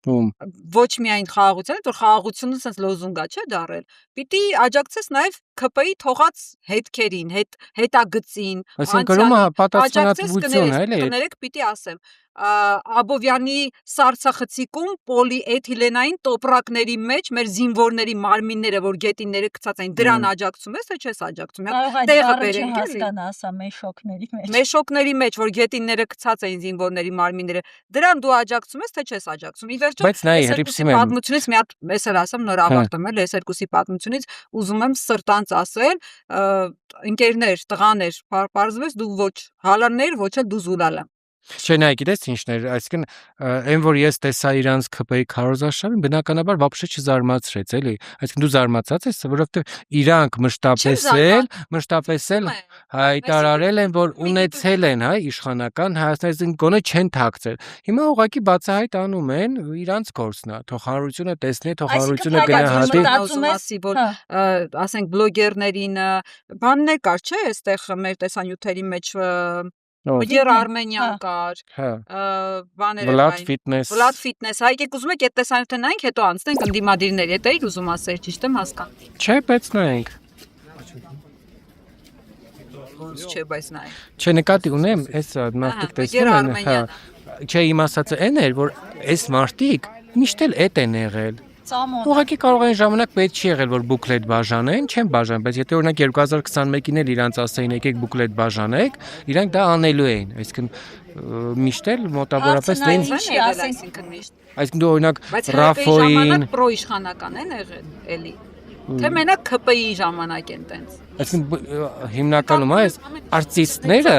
ոչ միայն խաղաղությանը, որ խաղաղությունը sense լոզունգա չէ դարել։ Պիտի աջակցես նաև ԿՊ-ի թողած հետքերին, հետագծին, այսինքն պատասխանատվություն է, էլի։ Կներեք, պիտի ասեմ, Աբովյանի սառցախցիկում պոլիէթիլենային տոպրակների մեջ մեր զինվորների մարմինները, որ գետինները գցած են, դրան աջակցում ես, թե չես աջակցում։ Տեղը բերենք, հասկանա, ասա մեշոկների մեջ։ Մեշոկների մեջ, որ գետինները գցած են զինվորների մարմինները, դրան դու աջակցում ես, թե չես աջակցում։ Ի վերջո, բայց նայ հրիփսիմեմ պատմությունից մի հատ ես էլ ասեմ, նոր ավարտում եմ, այս երկուսի պատմությունից ուզում եմ սրտանց ասել, ընկերներ, տղաներ, պարզվեց դու ոչ հալարներ, ոչ էլ դու զուլալա։ Չէ, նայ, գիտես ինչն էր, այսինքն այն որ ես տեսա իրանց ԿՊ-ի Քարոզարշավին, բնականաբար вообще չզարմացրեց, էլի։ Այսինքն դու զարմացած ես, որովհետև իրանք մշտապես հայտարարել են, որ ունեցել են, հա, իշխանական Հայաստանի գոնե չեն թաքցել։ Հիմա ուղղակի բացահայտ անում են, իրանց գործն է, թող հանրությունը տեսնի, թող հանրությունը գնահատի, որ ասենք բլոգերներին բաններ կար, չէ, այստեղ մեր տեսանյութերի մեջ Յեր Արմենյան կար, Vlad Fitness, հայ եկեք ուզում եք այդ տեսանյութը նայենք, հետո անցնենք ընդդիմադիրների հետ, էիր ուզում ասել, ճիշտ եմ հասկանում։ Չէ, բայց նայենք։ Չէ, բայց նայենք։ Չէ, նկատի ունեմ, այս մարդիկ տեսնում են, հա։ Չէ, իմ ասածը այն էր, որ այս մարդիկ միշտ էլ էդ են եղել։ Ուղղակի կարող են ժամանակ պետք չի եղել, որ բուկլետ բաժանեն, չեն բաժան, բայց եթե օրինակ 2021-ին էլ իրանց ասեին եկեք բուկլետ բաժանեք, իրանք դա անելու էին, այսինքն միշտ էլ մոտավորապես դեն այսինքն դու օրինակ Ռաֆոին պրոիշխանական են եղել, էլի։ Թե մենակ ԿՊԻ-ի ժամանակ են տենց։ Այսինքն հիմնականում այս արտիստները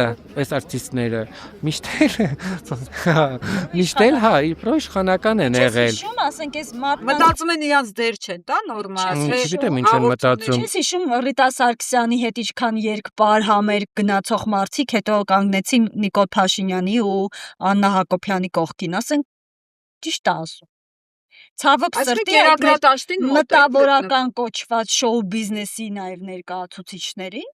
միշտ էլ հա իշխանական են եղել։ Հիշում ասենք այս մարդկանց մտածում են իրանց դեր չեն տա նորմալ։ Չգիտեմ ինչ են մտածում։ Ես հիշում Ռիտա Սարգսյանի հետ ինչքան երկպար համեր գնացող մարդիկ հետո կանգնեցին Նիկոլ Փաշինյանի ու Աննա Հակոբյանի կողքին, ասենք ճիշտ է ասում։ Ցավոք սրտի մտավորական կոչված շոու բիզնեսի նաև ներկայացուցիչներին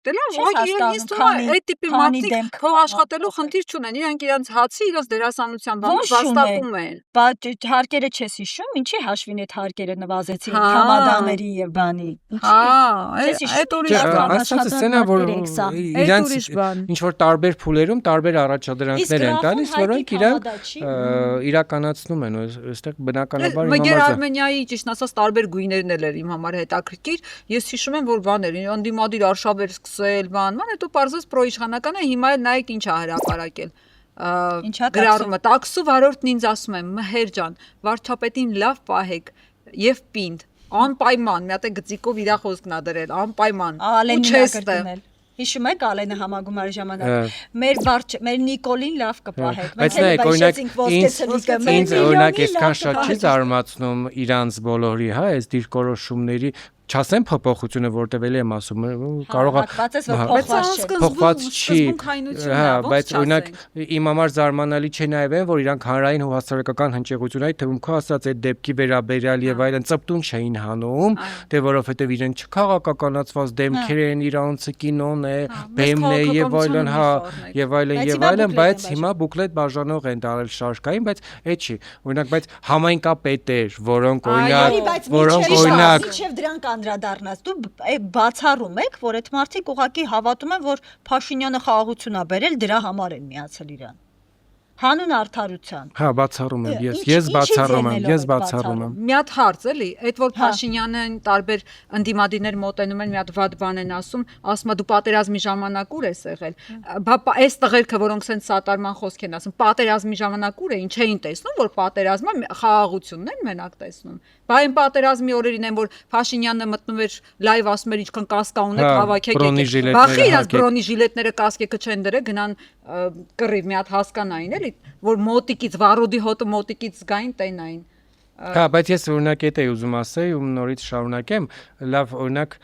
Դե լավ, ինձ թվում է այդ տիպի մարդիկ փող աշխատելու խնդիր չունեն, իրանք իրանց հացի, իրենց դերասանության բանը վաստակում են։ Բայց հարկերը չես հիշում, ինչի հաշվին այդ հարկերը նվազեցին համադաների եւ բանի։ Այդ ուրիշ բան։ Ասած սենա որ իրանց ինչ որ տարբեր փուլերում տարբեր առաջադրանքներ են տալիս, որոնք իրանք իրականացնում են, այստեղ բնականաբար իմ համար Արմենիայի ճիշտ ասած տարբեր գույներն էլ էր իմ համար հետաքրքիր։ Ես հիշում եմ որ բաներ, անդիմադիր արշավեր բան, հետո պարզվեց պրոիշխանական է, հիմա էլ նայեք ինչ է հրապարակել։ Գրառումը տաքսու վարորդն ինձ ասում է Մհեր ջան, վարչապետին լավ պահեք եւ պինդ, անպայման, մի հատ է գծիկով իր խոսքն ա դրել, անպայման։ Ու չեստը։ Հիշում եք Ալենը համագումարի ժամանակ մեր Նիկոլին լավ կպահեք։ Բայց նայեք, օրինակ ինձ օրինակ այսքան շատ չի զարմացնում իրանց բոլորի, հա, այս դիրքորոշումների չասեմ փոփոխությունը, որտեղ էլի եմ ասում, կարող է փոխված չի, հա, բայց օրինակ իմ համար զարմանալի չէ նաև այն, որ իրանք հանրային ու հասարակական հնչեղությունների թվում քո ասած այդ դեպքի վերաբերյալ եւ այլն ծպտուն չէին հանում, դե որովհետեւ իրենք չքաղաքականացված դեմքեր են, իրանցը կինոն է, բեմն է եւ այլն, հա, եւ այլն, բայց հիմա բուկլետ բաժանող են դարել շարքային, բայց այդ չի, օրինակ, բայց համայնքապետեր, որոնք օրինակ անդրադառնաց դու բացառում եք, որ այդ մարդիկ ուղղակի հավատում են, որ Փաշինյանը խաղաղություն ա բերել, դրա համար են միացել իրան։ Հանուն արդարության։ Հա, բացառում եմ ես բացառում եմ։ Մի հատ հարց էլի, այդ որ Փաշինյանն տարբեր ընդդիմադիրներ մոտենում են, մի հատ վատ բան են ասում է դու պատերազմի ժամանակ ուր ես եղել։ Բա այս տղերքը, որոնք սենց սատարման խոսք են ասում, պատերազմի ժամանակ ուր էին, չէին տեսնում, որ պատերազմը խաղաղությունն են մենակ տեսնում։ Բա այն պատերազմի օրերին են, որ Փաշինյանը մտնում էր լայվ ասում էր ինչքան կասկա ունեք հավաքեք։ Բախի իրաց բրոնիժիլետները կասկեքը չեն դրել, գնան կռիվ մի հատ հասկանային էլի, որ մոտիկից վարոդի հոտը մոտիկից զգային տենային։ Հա, բայց ես օրինակ էդ էի ուզում ասել ու նորից շարունակեմ, լավ օրինակ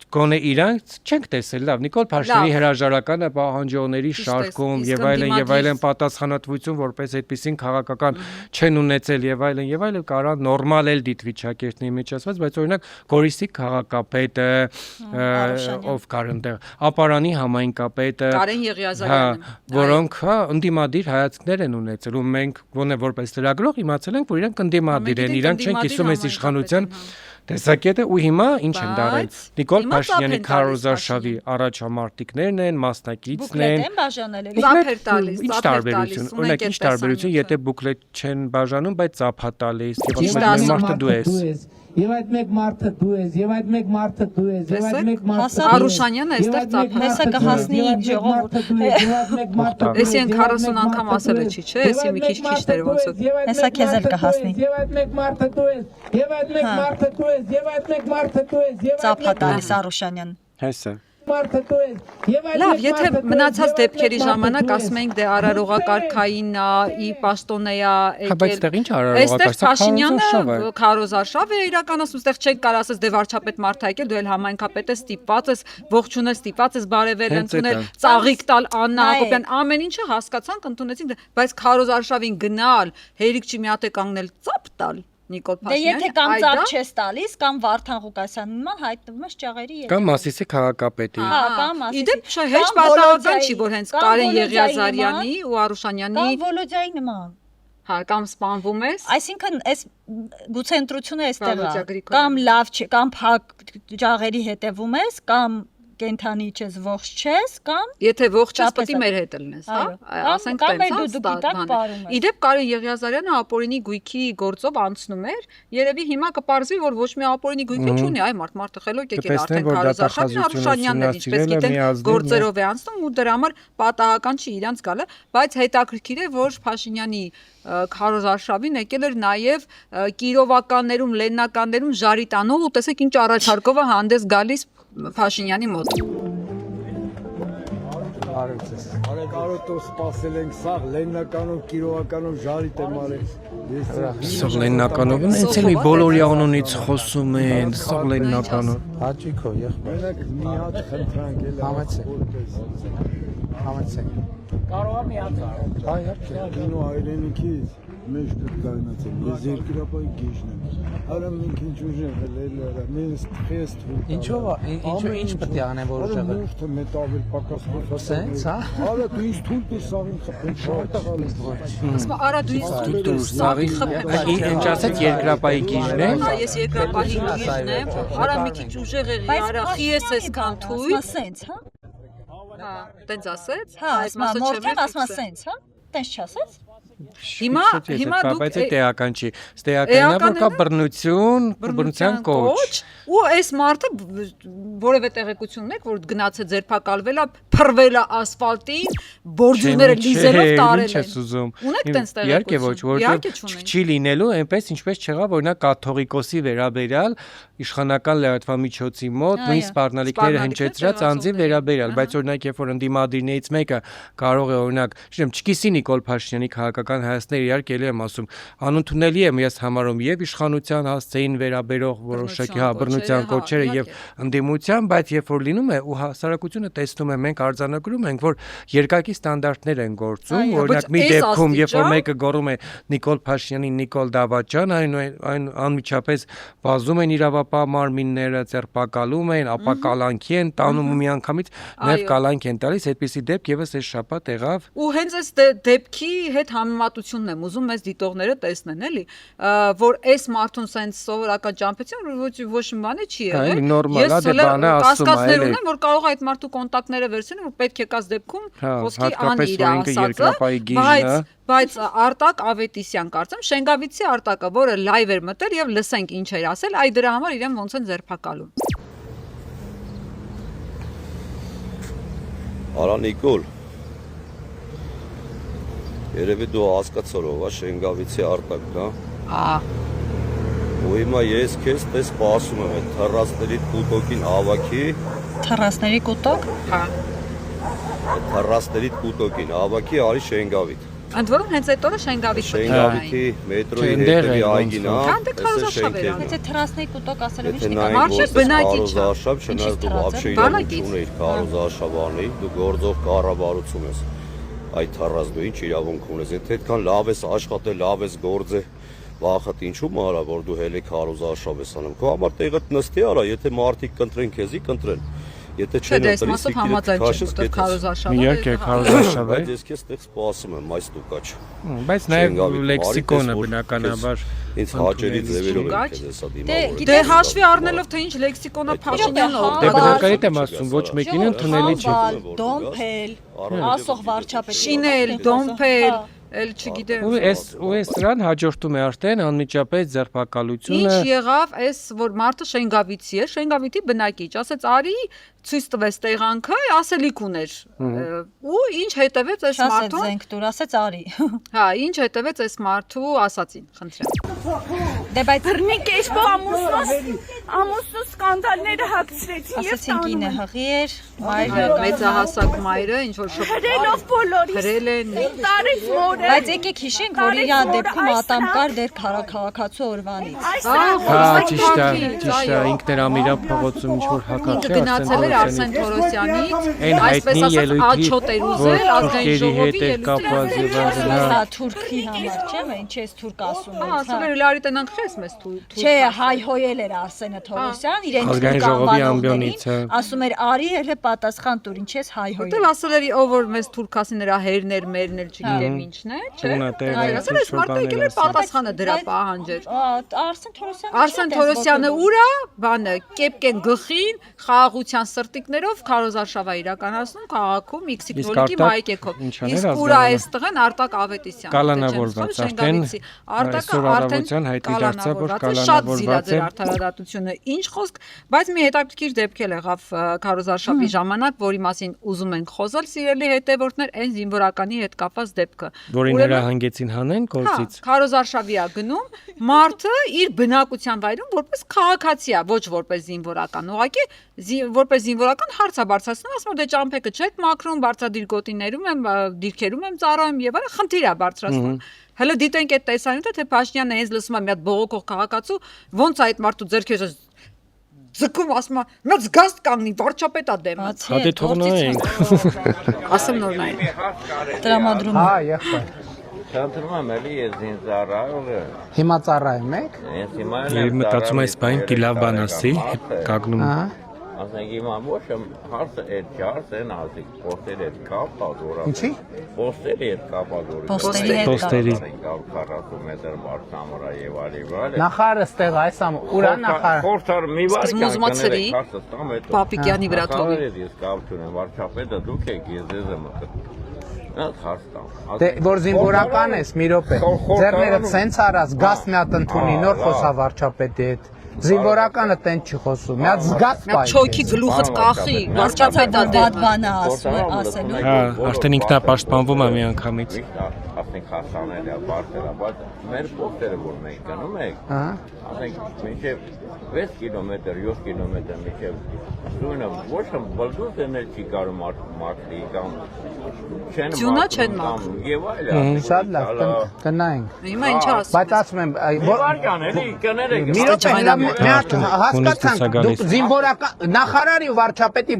Գոնե իրանք չենք տեսել, լավ, Նիկոլ Փաշինյանի հրաժարականը պահանջողների շարքում եւ այլն պատասխանատվություն որպես այդպեսին քաղաքական չեն ունեցել եւ այլն կարա նորմալ էլ դիտվիճակերտների մեջ ասված, բայց օրինակ Գորիսի քաղաքապետը ով կար այնտեղ, Ապարանի համայնքապետը Կարեն Եղիազարյանը, որոնք ընդդիմադիր հայացքներ են ունեցել ու մենք գոնե որպես լրագրող իմացել ենք, որ իրանք ընդդիմադիր են, իրանք չեն կիսում այս իշխանության տեսակետը ու հիմա ինչ են դարել Նիկոլ Փաշինյանի քարոզարշավի առաջամարտիկներն են, մասնակիցն են։ Բուկլետ են բաժանել, ծափեր տալիս, ինչ տարբերություն, օրինակ ինչ տարբերություն, եթե բուկլետ չեն բաժանում, բայց ծափա տալիս, եւ մարդը դու ես։ Եվ այդ մեկ մարդը դու ես, եւ այդ մեկ մարդը դու ես, եւ այդ մեկ մարդը Արուշանյանը այստեղ ծափ հեսա կհասնի ժողովուրդ։ Էսի են 40 անգամ ասել է չի, չէ՞, էսի մի քիչ դեր ոնց է։ Հեսա քեզ էլ կհասնի։ Եվ այդ մեկ մարդը դու ես, եւ այդ մեկ մարդը դու ես, եւ այդ մեկ մարդը դու ես, ծափա տալիս Արուշանյան։ Հեսա Լավ, եթե մնացած դեպքերի ժամանակ ասում ենք դե արարողակարգային ի պաշտոնեա եկել։ Բայց այդտեղ ինչ արարողակարգ, Փաշինյանը քարոզարշավ է իրականացնում, այդտեղ չենք կարող ասես դե վարչապետ մարդ ա եկել, դու էլ համայնքապետ ես, ստիպված ես, ողջունել, ստիպված ես բարևել, ընդունել, ծաղիկ տալ Աննա Հակոբյան, ամեն ինչը հասկացանք, ընդունեցինք, բայց քարոզարշավին գնալ, հերիք չի մի հատ է կանգնել ծափ տալ։ Նիկոլ Փաշինյանը։ Դե եթե կամ ծափ չես տալիս, կամ Վարդան Ղուկասյանն նման հայտնվում ես ճաղերի հետ։ Կամ Մասիսի քաղաքապետի։ Հա, կամ Մասիսի։ Իդեպ հեչ պատահական չի, որ հենց Կարեն Եղիազարյանի ու Արուշանյանի կամ Վոլոդյայի նման։ Հա, կամ սպանվում ես։ Այսինքն այս գուցե ընտրությունը այստեղ է։ Կամ լավ չի, կամ փակ ճաղերի հետևում ես, կամ կենթանի չես, ողջ չես, կամ եթե ողջ ես, պետք է մեր հետ լինես, հա? Ասենք տենց, Իդեպ Կարեն Եղիազարյանը ապօրինի գույքի գործով անցնում էր, երևի հիմա կպարզվի, որ ոչ մի ապօրինի գույք չունի, այ մարդը խելոք եկել արդեն Քարոզարշավին, Արուշանյանն ինչպես գիտեն գործերով է անցնում ու դրա համար պատահական չի իրանց գալը, բայց հետաքրքիր է, որ Փաշինյանի Քարոզարշավին եկել էր նաև Կիրովականներում, Լեննականներում ժարի տանող ու տեսեք ինչ առաջարկով է հանդես գալիս Փաշինյանի մոտ։ Կարոտով սպասել ենք սաղ, Լեննականով, Կիրովականով ժարիտ եմ արել։ Սաղ Լեննականով, հենց էլ մի բոլորի անունից խոսում են, սաղ Լեննականով։ Հաճիքո, եղբայր։ Մենակ մի հատ խնդրանք էլ Համեցեք։ Կարող է միացար։ Այ իհարկե, կինո հայրենիքից մեջ կգայնացել, ես երկրապահի գիժն եմ։ Արա մենք ինչ ուժեղ ելել, մենք խեստ։ Ինչով, ինչ պետք է անեն, որ ուժեղ է։ Մուշտը մետավել պակաս խոսած։ Սենց, հա։ Արա դու ինձ թույլ տուր սաղին խփեն, շարտաղալ ես։ Ասма արա դու ինձ սաղին խփեն։ Ինչ ասեց երկրապահի գիժն է։ Հա, ես երկրապահի գիժն եմ։ Արա մի քիչ ուժեղ եղի, արա խիես ես կան թույլ։ Սենց, հա։ Հա, տենց ասեց։ Հա, ասма մորթեմ, ասма սենց, հա։ Տենց չասեց։ Հիմա դուք բայց էական չի։ Ստեականն է, որ կա բռնության կոչ։ Ու այս մարդը որևէ տեղեկություն ունեք, որ գնաց է ձերբակալվել է, փռվել է ասֆալտին, բորձուները լիզելով տարել են։ Ունեք տենց տեղեկություն։ Իհարկե ոչ, որովհետև չի լինելու այնպես ինչպես չեղավ օրինակ կաթողիկոսի վերաբերյալ իշխանական լրատվամիջոցի մոտ նույն սպառնալիքները հնչեցրած անձի վերաբերյալ, բայց օրինակ երբ որ ընդդիմադիրներից մեկը կարող է օրինակ, չգիտեմ, չկիսի Նիկոլ Փաշինյանի քաղաքական հայացքները իհարկե էլի եմ ասում, անընդունելի եմ ես համարում եւ իշխանության հասցեին վերաբերող որոշակի բռնության կոչերը եւ ընդդիմության, բայց երբ որ լինում է ու հասարակությունը տեսնում է, մենք արձանագրում ենք, որ երկակի ստանդարտներ են գործում, օրինակ մի դեպքում երբ որ մեկը գոռում է Նիկոլ Փաշինյանին Նիկոլ Դավաճան, այն անմիջապես բազում են իրավապահ մարմինները, ձերբակալում են, ապա կալանքի են տանում ու միանգամից նաև կալանք են տալիս, այդպիսի դեպք եւս այս շաբաթ եղավ։ Ու հենց այս դեպքի հետ համեմատությունն եմ ուզում մեզ դիտողները տեսնեն, էլի, որ այս մարդուն սենց սովորական ճամփեցին, ոչ մի բան չի եղել։ Նորմալ է, դե բանը ասում է, էլի։ Ունեմ, որ կարող է այդ մարդու կոնտակտները վերցնել, որ պետք է կաս դեպքում խոսքի անիր ասածը, բայց Արտակ Ավետիսյան կարծեմ Շենգավիցի Արտակը, որը լայվ էր մտել եւ լսենք ինչ էր ասել, այ դրա համար իրեն ոնց են ձերբակալում։ Արա Նիկոլ, երևի դու հասկացող ա Շենգավիցի Արտակն, հա։ Ու հիմա ես քեզ տես սպասում եմ այդ թռասների կուտոկին հավաքի։ Թռասների կուտոկ։ Հա։ Այդ թռասների կուտոկին հավաքի արի Շենգավիթ։ Ընդ որում հենց այդ օրը Շենգավիթ Շենգավիթի մետրոյի հետևի այգին, հա։ Եթե թռասների կուտոկ ասել եմ, Մարշը բնակիչ է։ Քարոզարշավ չնայած դու вообще իրավունք ունեիր քարոզարշավ անի, դու գործող կառավարություն ես։ Այդ թռաս դու ինչ իրավունք ունես, եթե այդքան լավ ես աշխատել, լավ ես գործել, վախդ ինչու մարա, որ դու հելի քարոզարշավ ես անում։ Քո համար տեղը նստի արա, եթե մարդիկ կընտրեն քեզի, կընտրեն։ Եթե չեն ընտրի սիկիրը քարոզարշավը։ Իհարկե քարոզարշավը։ Բայց ես քեզ տեղ սպասում եմ, այս տուկաչ։ Բայց նաև լեքսիկոնը բնականաբար ինձ հաճելի ձևերով եմ քեզ հեսա դիմավորել։ Դե հաշվի առնելով թե ինչ լեքսիկոնը Փաշինյանը Դե բնականից եմ ասում, ոչ մեկին ընդունելի չի։ Դոմփել, ասող վարչապետ։ Շինել, դոմփել Էլ չգիտեմ։ Ու այս նրան հաջորդում է արդեն անմիջապես ձերբակալությունը։ Ինչ եղավ, այս որ մարդը Շենգավիցի է, Շենգավիթի բնակիչ, ասեց արի ցույց տվեց տեղանքը, ասելիք ուներ։ Ու ինչ հետևեց այս մարդուն։ Ասեց զենք դուր, ասեց արի։ Հա, ինչ հետևեց այս մարդու ասածին, խնդրեմ։ Դե բայց բռնիկ էս ամուսնու սկանդալները հագցրեցին եւ ասեցին կինը հղի էր, մայրը մեծահասակ մայրը ինչ որ շփոթելով բոլորիս։ Հրել են։ Տարից մոր Բայց եկեք հիշենք, որ իր դեպքում ատամ կար դեր քաղաքացու օրվանից։ Հա, ճիշտ է, ինքն էր Ամիրան փողոցում ինչ որ հակառակ գնացել էր Արսեն Թորոսյանից, այսպես ասած աչոտ էր ուզել ազգային ժողովի ելույթի հա թուրքի համար, չէ՞, ինչ ես թուրք ասում ես։ Հա, ասել էր լարի տնանք խես մեզ թուրք։ Չէ, հայհոյել էր Արսենը Թորոսյան իրենց կանվանողներին ասում էր արի elə պատասխան տուր ինչ ես հայհոյ Որտեղ ասել էր ով որ մեզ թուրքասի նրա հերներ մերներ չգիտեմ ինչն է չէ ասել էր մարդը եկել էր պատասխանը դրա պահանջեր Արսեն Թորոսյանը ուրա բանը կեպկեն գլխին խաղաղության սրտիկներով քարոզարշավա իրականացնում քաղաքում Իքսիկնոլիկի մայկեքով իսկ ուրա այս տղեն Արտակ Ավետիսյան կալանավորված արդեն հայտի դարձավ որ կալանավորված է արդարադատությունը ինչ խոսք բայց մի հետաքրքիր դեպք եղավ քարոզարշավի ժամանակ որի մասին ուզում ենք խոսել սիրելի հետևորդներ այն զինվորականի հետ կապված դեպքը որին հրահանգեցին հանեն գործից քարոզարշավի է գնում մարդը իր բնակության վայրում որպես քաղաքացի է ոչ որպես զինվորական ուղղակի որպես զինվորական հարց է բարձրացնում ասում որ դե ճամփեքը չեք մաքրում բարձրադիր գոտիներում եմ դիրքերում եմ ծառայում եւ այլն խնդիր է բարձրացնում Հələ դիտենք այդ տեսանյութը թե Փաշինյանը հենց լսում է մի հատ բողոքող քաղաքացու ոնց այդ մարդու ձեռքերը ձգում ասում է մեծ գաստ կանգնի վարչապետա դեմ Հատե թողնենք ասեմ նոր նայ տրամադրում Հա եղբայր Չանտրում եմ էլի ես զինծառայողը Հիմա ծառայում եք Ես մտածում եմ այս բան դիլավ բան ասի կանգնում Ասենք հիմա ոչ հարցը այդ չարս են ասիկ պոստերի հետ կապած որա Ինչի? Պոստերի հետ կապած որի Պոստերի 40 մետր բարձամորա եւ այլն Նախարարը ստեղ այս ուրա նախարար Խորթար մի վարքյան կներեք Պապիկյանի վրա թողի Ես կապություն եմ վարչապետը դուք եք ես ձեզ եմ Դե որ զինվորական ես մի րոպե ձեռներդ սենց արած գաս մի հատ ընդունի նոր խոսա վարչապետի հետ Զինվորականը տենց չի խոսում, մի հատ զգաց պայք է։ Չոքի գլուխդ կախի, վարչապետա դեպ բանը ասելու։ Հա, արդեն ինքնապաշտպանվում է մի անգամից։ Ասենք հասանել է, բարձր է, բայց մեր պոստերը որ մենք գնում ենք, ասենք մինչև 6 կիլոմետր, 7 կիլոմետր մինչև զույնը ոչ բլդուզ էնել չի կարում մաքրի կամ Ձյունա չեն մաքրում։ Եվ այլն։ Շատ լավ, տնայինք։ Հիմա ինչ ասում։ Բայց ասում եմ, Վարքան էլի կներեք։ Մի րոպե հասկացանք, դուք զինվորական նախարարի ու վարչապետի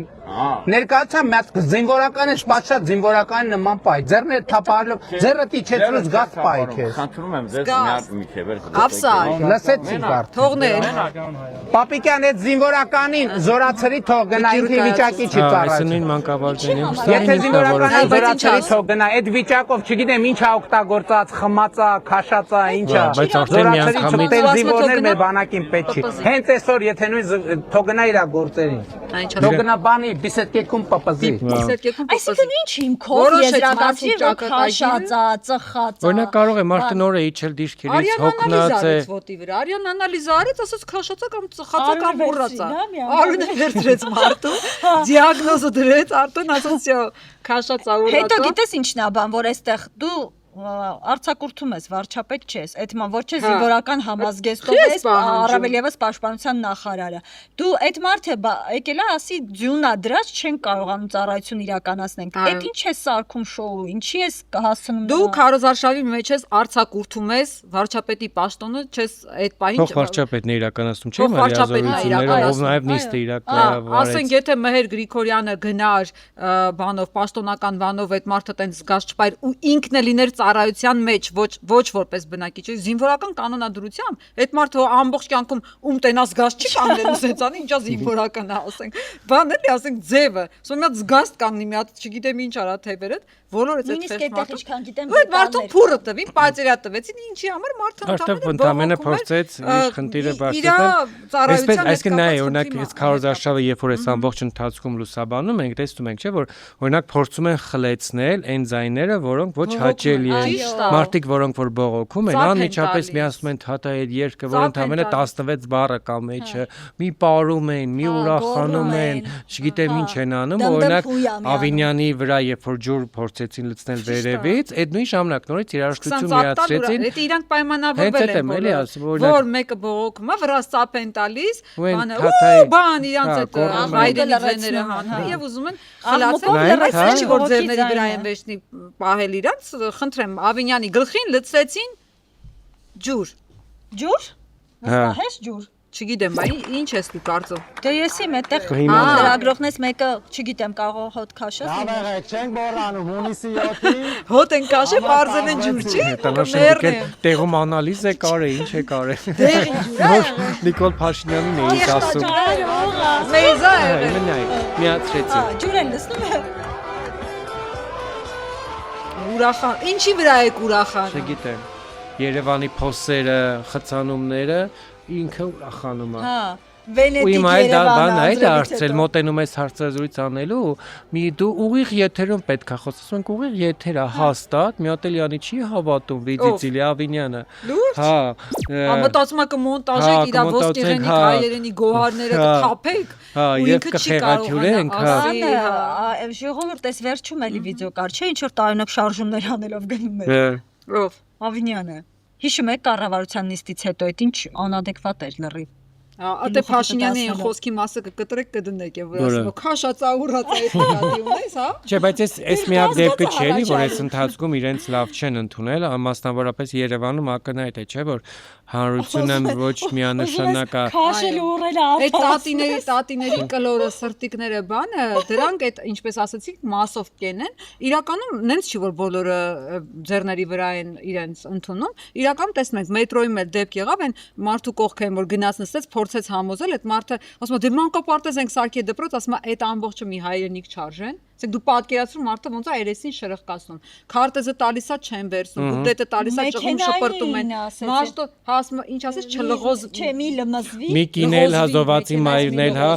ներկայացա մի հատ զինվորական է պատշաճ զինվորականի նման պայ ձեռները թափահարելով ձեռը տիչեցրուց գաս պայք է խնդրում եմ ձեզ մի հատ միջև Ավսա լսեցիք բարդ թողնել Պապիկյան այդ զինվորականին զորացրի թող գնա ինքը վիճակի չի ծառայում Այս նույն մանկավարժին եմ Եթե զինվորականին զորացրի թող գնա այդ վիճակով չգիտեմ ինչա օգտագործած խմածա քաշածա ինչա բայց արդեն մի անգամից զինվորներ մեր բանակին պետք չի հենց այսօր եթե նույն թող գնա իր գործերին թող գնա բանի Բիսեթկեքում պապազի Այսինքն ինչ հիմքով եզրակացի քաշածա ծխածա Օրինակ կարող է մարդը նոր է իջել դիրքերից հոգնած է Արյան անալիզը արեց ասաց քաշածա կամ ծխածա կամ մոռացա Արունը վերցրեց մարդու դիագնոզը դրեց արդեն ասաց քաշածա ուռածա Հետո գիտես ինչն է բան որ այստեղ դու Արցակուրթում ես վարչապետ չես, այդ ման ոչ է զինվորական համազգեստով ես, առավել եւս պաշտպանության նախարարը։ Դու այդ մարդը եկել է ասի ձյունա դրած չեն կարողանում ծառայություն իրականացնենք։ Այդ ինչ է սարքում շոու, ինչի ես հասցնում։ Դու քարոզարշավի մեջ ես արցակուրթում ես, վարչապետի պաշտոնը չես այդ պահին։ Ո՞վ վարչապետն է իրականացնում, չէ՞ մարիազորությունները, ով նաեւ նիստը իրականացրեց։ Ասենք եթե Մեհեր Գրիգորյանը գնար բանով պաշտոնական բանով այդ մարդը տենց զգաց չպայր ու ինքն է լիներ ծառայության մեջ ոչ որպես բնակիչ, զինվորական կանոնադրությամբ այդ մարդը ամբողջ կյանքում ում տենաս գազ չի կանգնելու սենցանի, ինչա զինվորական է, ասենք։ Բան էլի, ասենք ձևը, ասում մի հատ զգաստ կանգնի, մի հատ չգիտեմ ինչ արա թևերը, բոլորը այդ ֆեշ մարդու։ Այդ մարդու փուրը տվի, պայծերյա տվեցին, ինչի համար մարդը ընդամենը փորձեց իր խնդիրը բարձրացնել։ Այսինքն նայ, օրինակ, այս քարոզարշավը երբ որ այս ամբողջ ընթացքում լուսաբանում ենք, տեսնում ենք, չէ՞ որ օրինակ փորձում են խլեցնել այն ձայները, որոնք ոչ հաճելի Մարդիկ, որոնք որ բողոքում են, անմիջապես միացնում են թաթա այդ երգը, որ ընդամենը 16 բառը կա մեջը, մի պարում են, մի ուրախանում են, չգիտեմ ինչ են անում, օրինակ Ավինյանի վրա երբ որ ջուր փորձեցին լցնել վերևից, այդ նույն ժամանակ նորից երաժշտություն միացրեցին։ Դա իրանք պայմանավորվել են, որ մեկը բողոքում է, վրաս ծափ են տալիս, բան իրանց այդ հայրենի ձեները հանում եւ ուզում են խլացնել, չէ՞ որ ձերների վրա են վերջնի պահել իրանց, խնդրեմ Ավինյանի գլխին լցրեցին ջուր։ Ջուր։ Հես ջուր։ չգիտեմ, բա ինչ ես դու կարծում։ Դե ես իմ այդտեղ լրագրողներից մեկը, չգիտեմ, կարող հոտ քաշես։ Չենք մոռանում հունիսի 7-ին։ Հոտ են քաշե, բարձր են ջուր, չի։ Տեղում անալիզ է կարել, ինչ է կարել։ Նիկոլ Փաշինյանին էի ասում։ Մեզա է։ Միացրեցի։ Ջուր են լսնում։ Ուրախան, ինչի վրա եք ուրախան։ Չգիտեմ։ Երևանի փոսերը, խցանումները ինքը ուրախանում է։ Հա, Վենետիկ Երևանը այդ դարձել մոտենում ես հարցազրույց անելու, մի դու ուղիղ եթերում պետք է խոսես, մենք ուղիղ եթերա հաստատ, մի հատ էլի չի հավատում Վիծիցիլի Ավինյանը։ Հա։ Ամտածում եք մոնտաժեք իր ոսկեղենի հայերենի գոհարները կթափեք։ Հա, եւ կխեղաթյուրենք, հա։ Ժողովուրդ էս վերջում էլի վիդեո կար, չէ, ինչ որ տարօրինակ շարժումներ անելով գնում էր։ Ով։ Ավինյանը։ Հիշում եք կառավարության նիստից հետո այդ ինչ անադեկվատ էր լրիվ։ Ատե Փաշինյանի խոսքի մասը կկտրեք կդնեք եւ ասում քաշած աղուրած այդ դատի ունես, հա։ Չէ, բայց այս միակ դեպքը չէ, որ այս ընթացքում իրենց լավ չեն ընդունել, մասնավորապես Երևանում ակնհայտ է, չէ, որ հանրությունը ոչ միանշանակ է։ Քաշել ուռել այդ տատիների կլորը, սրտիկները բանը, դրանք այդ ինչպես ասացիք, մասով կենեն, իրականում նենց չի որ բոլորը ձեռների վրա են իրենց ընդունում, իրականում տեսնենք մետրոյի մեջ դեպք եղավ են մարդու կողքին որ գնաց նստեց փորձեց համոզել այդ մարդը ասում է դե մանկապարտեզ ենք սարքի դպրոց ասում է այդ ամբողջը մի հայրենիք չարժեն ասեք դու պատկերացրու մարդը ոնց է երեսին շրխկացնում քարտեզը տալիս է չեն վերցնում դուպլետը տալիս է ճղում շպրտում են մաշտո հասում ինչ ասես չլղոզ չէ մի լմզվի մի կինել հազովացի մայրներ հա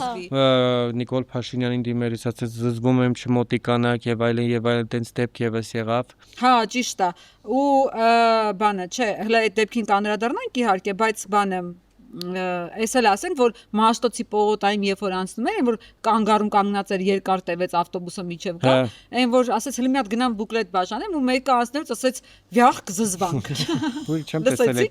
Նիկոլ Փաշինյանին դիմերից ասեց զզվում եմ չմոտիկանաք եւ այլն տենց դեպք եւս եղավ հա ճիշտ է ու բանը չէ հələ այդ դեպքին կանդրադառնանք իհարկե բայց բանը Այս էլ ասենք, որ Մաշտոցի պողոտայում երբ որ անցնում են, որ կանգառում կանգնած էր երկար տևեց ավտոբուսը միջև գա, այն որ ասեց հələ մի հատ գնամ բուկլետ բաժանեմ ու մեկը անցնելուց ասեց վյախ կզզվանք։ Ույ չեմ տեսել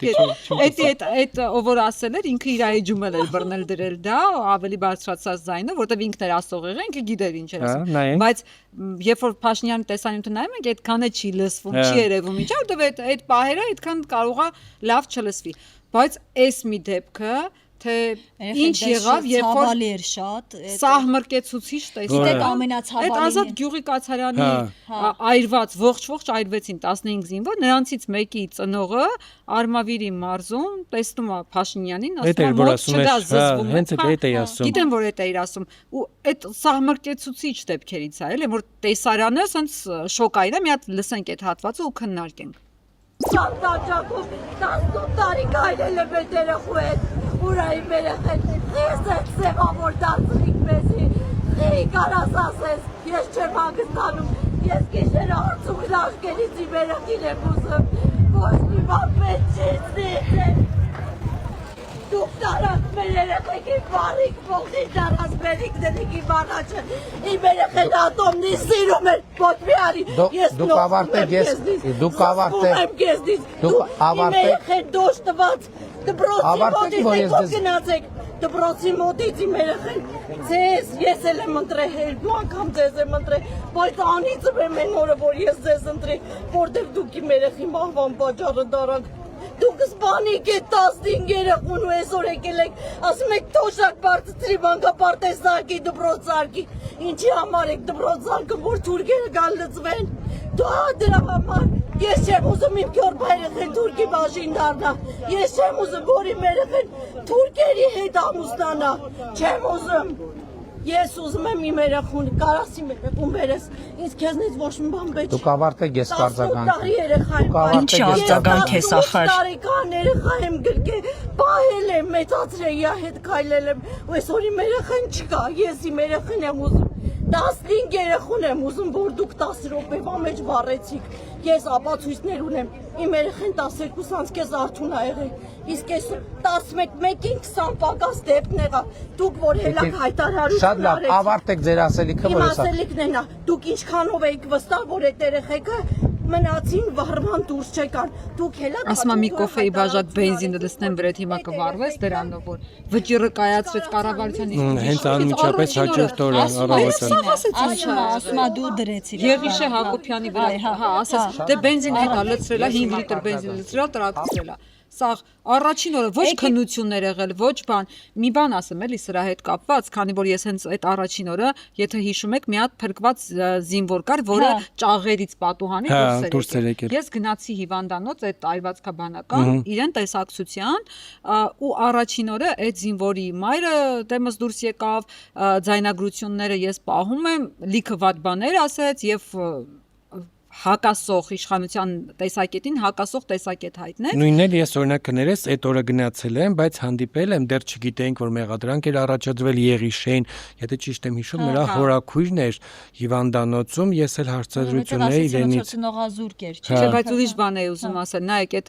այդ ով որ ասել էր ինքը իր էջում էր բռնել դրել դա ավելի բարձրացած ձայնով, որտեվ ինքն էր ասող եղել, ինքը գիտեր ինչ էր ասում։ Բայց երբ որ Փաշինյանի տեսանյութը նայում ենք, այդքանը չի լսվում, չի երևում ինչա, որտեվ այդ պահերը այդքան կարող է լավ չլսվի։ Բայց այս մի դեպքը թե ինչ եղավ երբ որ սահմռկեցուցիչ տեսեք ամենացավալին այդ Ազատ Գյուղի կացարանի այրված ողջ այրվեցին 15 զինվոր նրանցից մեկի ծնողը Արմավիրի մարզում տեսնում է Փաշինյանին ասում գիտեմ որ այդ էիր ասում ու այդ սահմռկեցուցիչ դեպքերից է էլի որ տեսարանը ասենց շոկային է մի հատ լսենք այդ հատվածը ու քննարկենք Սանտաճակով 18 տարի գայլել է մեր երեխու հետ, ուրայի երեխեն, ես եք սևավոր դարձրիք մեզի, խեի կարաս ասես, ես չեմ հագստանում, ես գիշերը հարցում լաշկերից իմ երեխին եմ ուզում, ոչ մի բան պետք չիցնի, դուք տարած մեր երեխեքին բարիք ողդին տարած մերիք դրիք իմ առաջը, իմ երեխեն ատոմնի սիրում էր, ոչ մի արի, ես նոխում եմ կեզնից, սխում եմ կեզնից, իմ երեխեն դոշ տված, դպրոցի մոտից եք որ գնացեք, դպրոցի մոտից իմ երեխեն, ձեզ, ես էլ եմ ընտրել, հերբու անգամ ձեզ եմ ընտրել, բայց անիծում եմ են օրը, որ ես ձեզ ընտրել, որտև դուք իմ երեխի մահվան պատճառը դարանք, Դուք սպանիք է 15 երեխուն ու այսօր եկել եք, ասում եք թոշակ բարձրի մանկապարտեզ զարկի, դպրոց զարկի, ինչի համար եք դպրոց զարկը, որ թուրքերը գան լծվեն, դու դրա համար, ես չեմ ուզում իմ քյորբա երեխեն թուրքի բաժին դառնա, ես չեմ ուզում, որ իմ երեխեն թուրքերի հետ ամուսնանա, չեմ ուզում, Ես ուզում եմ իմ երեխուն, կարաս իմ երեխուն բերես, ինձ քեզնից ոչ մի բան պետք չի։ Դուք ավարտեք ես կարձագանք։ Ինչ արձագանք ես ախր։ 18 տարեկան երեխա եմ գրկել, պահել եմ, մեծացրել, իրա հետ քայլել եմ, ու այսօր իմ երեխան չկա, ես իմ երեխան եմ ուզում։ 15 երեխուն եմ ուզում, որ դուք 10 րոպեվա մեջ վառեցիք։ Ես ապացույցներ ունեմ, իմ երեխան 12 անցքեզ արթուն ա եղել, իսկ ես 11-ին 20 պակաս դեպքն եղա, դուք որ հելակ հայտարարություն Շատ լավ, ավարտեք ձեր ասելիքը, որ Իմ ասելիքն են, դուք ինչքանով եք վստահ, որ այդ երեխեքը մնացին վառման դուրս չեկան, դուք հելակ Ասма մի կոֆեի բաժակ բենզինը դստեմ վրետ հիմա կվառվես դրանով, որ վճիրը կայացրեց կառավարության Հենց անմիջապես հաջորդ օրը ասма դու դրեցիր Եղիշե Հակոբյանի վրա, հա, ասես, դե բենզին հետա լցրելա, 5 լիտր բենզին լցրելա, տրաքցրելա սա առաջին օրը ոչ քննություններ եղել, ոչ բան։ Մի բան ասեմ էլի սրա հետ կապված, քանի որ ես հենց այդ առաջին օրը, եթե հիշում եք, մի հատ փրկված զինվոր կար, որը ճաղերից պատուհանի դուրս էր եկել։ Ես գնացի հիվանդանոց այդ այրվածքաբանական իրեն տեսակցության ու առաջին օրը այդ զինվորի մայրը դեմս դուրս եկավ, ձայնագրությունները ես պահում եմ, լիքը վատ բաներ ասեց եւ հակասող իշխանության տեսակետին հակասող տեսակետ հայտնել։ Նույնն էլ ես օրինակ կներես այդ օրը գնացել եմ, բայց հանդիպել եմ, դեռ չգիտեինք որ մեղադրանք էր առաջադրվել Եղիշեին, եթե ճիշտ եմ հիշում, նրա հորաքույրն էր հիվանդանոցում, ես էլ հարցադրություն էի իրենից։ Չէ, բայց ուրիշ բան էի ուզում ասել, նայեք այդ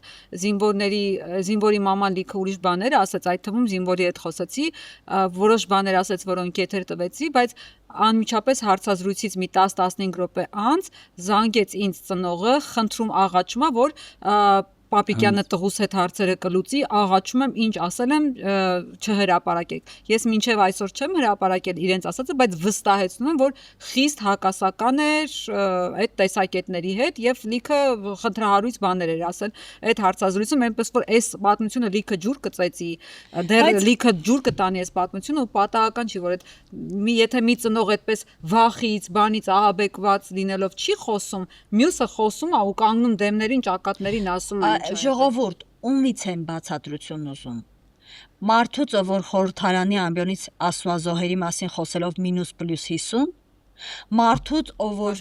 զինվորի մաման լիքը ուրիշ բաներ ասաց, այդ թվում զինվորի հետ խոսեցի, որոշ բաներ ասաց, որոնք եթեր տվեցի, բայց անմիջապես հարցազրույցից մի 10-15 րոպե անց զանգեց ինձ ծնողը, խնդրում աղաչում է, որ Պապիկյանը տղուս հետ հարցերը կլուծի, աղաչում եմ, ինչ ասել եմ, չհրապարակեք։ Ես մինչև այսօր չեմ հրապարակել իրենց ասածը, բայց վստահեցնում եմ, որ խիստ հակասական էր այդ տեսակետների հետ եւ լիքը խնդրահարույց բաներ էր ասել այդ հարցազրույցում, այնպես որ այս պատմությունը լիքը ջուր կծեցի, դեռ լիքը ջուր կտանի այս պատմությունը ու պատահական չի, որ այդ եթե մի ծնող այդպես վախից, բանից ահաբեկված լինելով չի խոսում, մյուսը խոսում է ու կանգնում դեմներին, ճակատներին ասում է Ժողովուրդ, ումից են բացատրություն ուզում։ Մարդուց, որ խորհրդարանի ամբիոնից ասուազոհերի մասին խոսելով -+50, մարդուց, որ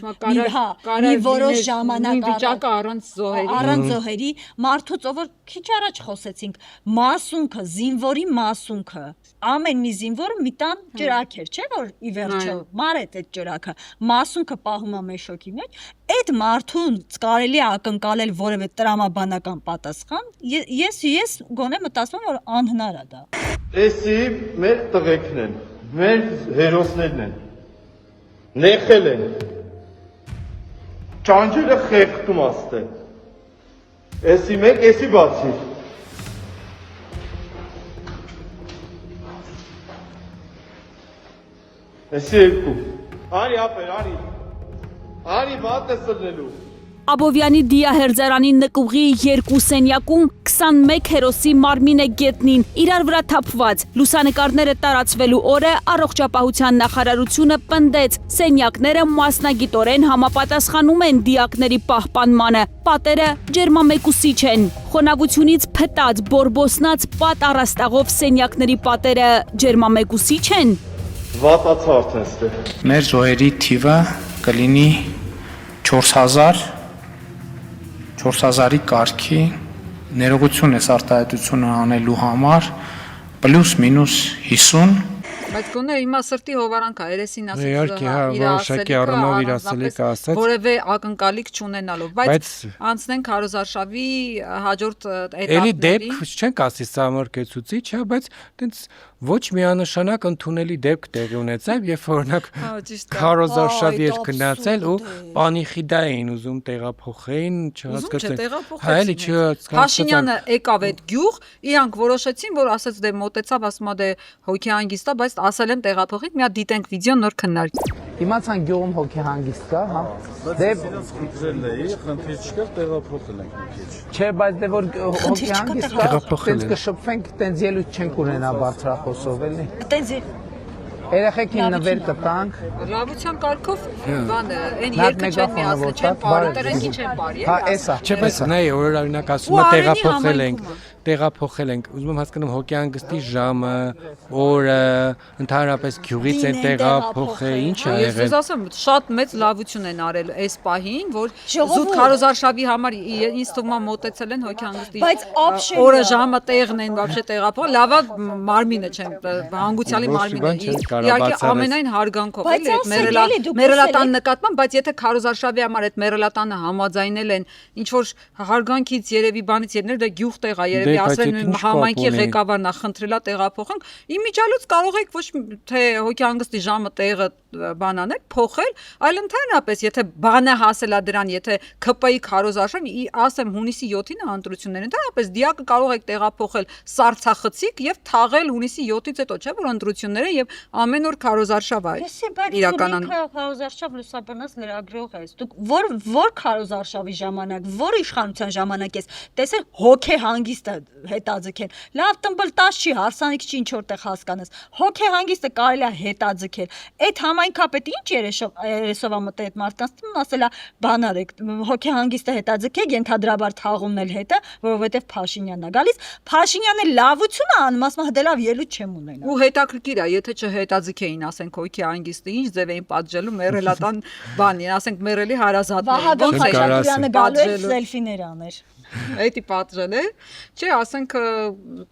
մի որոշ ժամանակ առանց զոհերի, մարդուց, որ քիչ առաջ խոսեցինք, մասունքը, զինվորի մասունքը, ամեն մի զինվորը մի տան ջրակ էր, չէ՞ որ ի վերջո մարեց այդ ջրակը, մասունքը պահում է մեշոկի մեջ, այդ մարդուն կարելի է ակնկալել որևէ տրամաբանական պատասխան, ես գոնե մտածում եմ, որ անհնար է դա։ Էսի մեր տղեկն են, մեր հերոսներն են, նեխել են, ճանջերը խեղդում աստե, էսի մեկ, էսի բացի, էսի երկու, արի ապեր, արի բատ է սրնելու։ Աբովյանի դիահերձարանի նկուղի երկու սենյակում 21 հերոսի մարմին է գետնին, իրար վրա թափված, լուսանկարները տարածվելու օրը առողջապահության նախարարությունը պնդեց, սենյակները մասնագիտորեն համապատասխանում են դիակների պահպանմանը, պատերը ջերմամեկուսիչ են, խոնավությունից փտած, բորբոսնած պատ առաստաղով սենյակների պատերը ջերմամեկուսիչ են։ Վատացարդ են ստեղ։ Մեր զոհերի թիվը կլինի 4000-ի կարգի, ներողություն ես արտահայտությունը անելու համար, +-50։ Բայց գոնե հիմա սրտի հովարանք է, երեսին ասած, որևէ ակնկալիք չունենալով, բայց անցնենք Քարոզարշավի հաջորդ էտապների։ Էլի դեպք չենք ասի սա մրկեցուցիչ, բայց տենց ոչ միանշանակ ընդունելի դեպք տեղի ունեցավ, երբ օրինակ Քարոզարշավի էր գնացել ու պանիխիդա էին ուզում տեղափոխեին, չհասկացա։ Փաշինյանը եկավ այդ գյուղ, իրանք որոշեցին, որ ասեց դե մոտեցավ, ասում է դե հոգեհանգիստ է, բայց ասել են տեղափոխեք, մի հատ դիտենք վիդեո նոր քննարկենք։ Իմացան գյուղում հոգեհանգիստ կա, հա։ Դե խնդրել էի, խնդիր չկար, տեղափոխել ենք մի քիչ։ Չէ, բայց դե որ հոգեհանգիստ կա, տենց կշփվենք, տենց ելույթ չենք ունենա բարձրախոսով, էլի։ Տենց Երեխեքին նվեր կտանք։ Լավության կարգով բանը, այն երկը չեն միացել, չեն բարի, տրենքի չեն բարի։ Հա, էսա։ Չէ, բայց նայ, օրինակ ասում է տեղափոխել ենք, ուզում եմ հասկանում հոգեհանգստի ժամը, օրը, ընդհանրապես գյուղից են տեղափոխել, ինչ է եղել։ Ես ասեմ, շատ մեծ լավություն են արել այս պահին, որ զուտ Քարոզարշավի համար ինձ թվում է մոտեցել են հոգեհանգստի օրը, ժամը, տեղն են вообще տեղափոխել, լավա մարմինը չեն, հանգուցյալի մարմինը։ Իհարկե ամենայն հարգանքով էլի այդ մերելատան նկատմամբ, բայց եթե Քարոզարշավի համար այդ մերելատանը համաձայնել են ինչ որ հարգանքից երևի բանից ելներ, դա գյուղ տեղ է, երևի ասեն համայնքի ղեկավարն է խնդրելա տեղափոխենք, իմիջիալոց կարող եք ոչ թե հոգեհանգստի ժամը տեղը բանանել, փոխել, այլ ընդհանրապես եթե բանը հասելա դրան, եթե ՔՊ-ի Քարոզարշավ, ասեմ հունիսի 7-ին ընտրություններ, ընդհանրապես դիակը կարող եք տեղափոխել Սարցախցիկ եւ թաղել հունիսի 7-ից հետո, չէ՞ որ ընտրություններ են եւ ամեն օր Քարոզարշավ է իրականանում։ Քարոզարշավ լուսաբանած լրագրող ես։ Դուք որ Քարոզարշավի ժամանակ, որ իշխանության ժամանակ ես տեսել հոգեհանգիստը հետաձգել։ Լավ տմբլ տաս չի, հարսանիք չի ինչ որտեղ հասկանաս։ Հոգեհանգիստը կարելի է հետաձգել։ Այդ համայնքապետը ինչ երեսով ամոթ այդ մարդկանց ասելա բան արեք, հոգեհանգիստը հետաձգեք, ենթադրաբար թաղումն էլ հետը, որովհետև Փաշինյանն է գալիս։ Փաշինյանը լավություն է անում, ասում դե լավ ելույթ չեմ ունենա։ Ու հետաքրքիր է, եթե չհետաձգեին, ասենք հոգեհանգիստը ինչ ձև էին պատժելու մեռելատան բանին, ասենք մեռելի հարազատներ։ Վահագն Խաչատրյանը գալու էր սելֆիներ աներ։ Էդի պատժել է, չէ, ասենք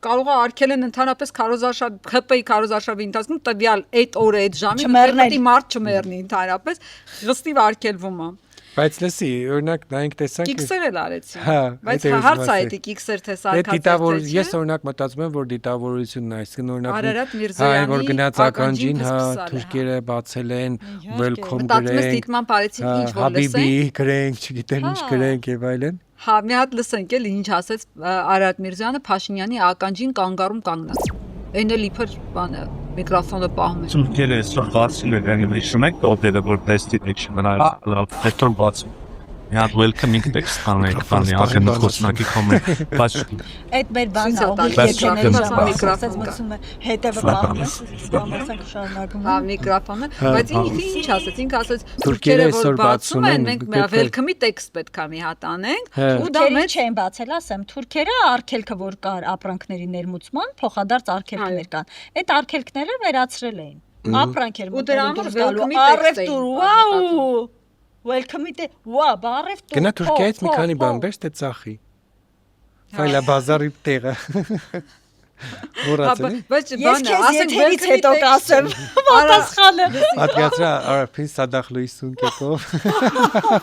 կարող է արգել են ընդհանրապես ԽՊ-ի քարոզարշավի ընթացքում տվյալ այդ օրը այդ ժամին պետք մարդ չմեռնի ընդհանրապես խստիվ արգելվում է։ Բայց լսի, օրինակ նայենք տեսանք Կիքսեր էլ արեցին։ Բայց հարցը է դի կիքսեր թե սարկածներ։ Ես օրինակ մտածում եմ, որ դիտավորությունն է, այսինքն օրինակ այն որ գնաց ականջին, թուրքերը բացել են, welcome գրենք, Հաբիբի գրենք, չգիտեմ ինչ գրենք եւ այլն։ Հա, մի հատ լսենք էլ ինչ ասեց Արարատ Միրզյանը Փաշինյանի ականջին կանգառում կանգնած։ Այն էլ իբր բանը միկրոֆոնը պահում է։ Թուրքերը այսօր բացել են հիշում եք դեպի որ destination լավ հետո բացում։ Մի հատ welcoming text կանենք բանի ակնը խոսնակի կոմենտ բաց այդ մեր բանը ողջ միկրոֆոնը մտցում է հետևը բացում շարունակում հա միկրոֆոնը բայց ինչ ասեց ինքը ասեց թուրքերը որ բացում են մենք welcome-ի text պետք է մի հատ անենք ու դա մեջ չեն բացել ասեմ թուրքերը արգելքը որ կար ապրանքների ներմուծման փոխադարձ արգելքներ կան այդ արգելքները վերացրել էին ապրանքեր ու դրա համար welcome-ի text վաու Welcome to wow, բարև դու։ Գնա Թուրքիայից մի քանի բան բերես դե ծախի։ Ֆայլա բազարի տեղը։ Որացել։ Բայց բանը, ասենք welcome-ից հետո կասեմ պատասխանը։ Պատկացրա արփին Սադախ Լուիսուն կեկով։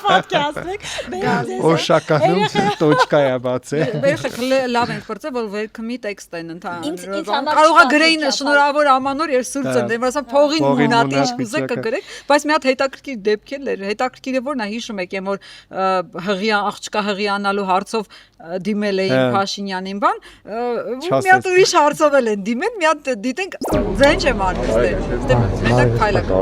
Պատկացնեք։ Օշականում տոչկա է բացել։ Բերքը լավ ենք բրծե որ welcome-ի տեքստ են ընդհանրապես։ Կարող է գրեին շնորհավոր ամանոր եւ սուրճ են, դեմ ասա փողին մունատ ինչ կուզեք կգրեք, բայց մի հատ հետաքրքիր դեպք էր, հետաքրքիրը որն է հիշում եք, որ հղիան աղջկա հղիանալու հարցով դիմել էին Փաշինյանին բան, մի հատ ուրիշ հարցով էլ են դիմել, մի հատ դիտենք ձեն չեմ արվեստել, դե մենակ փայլա կա։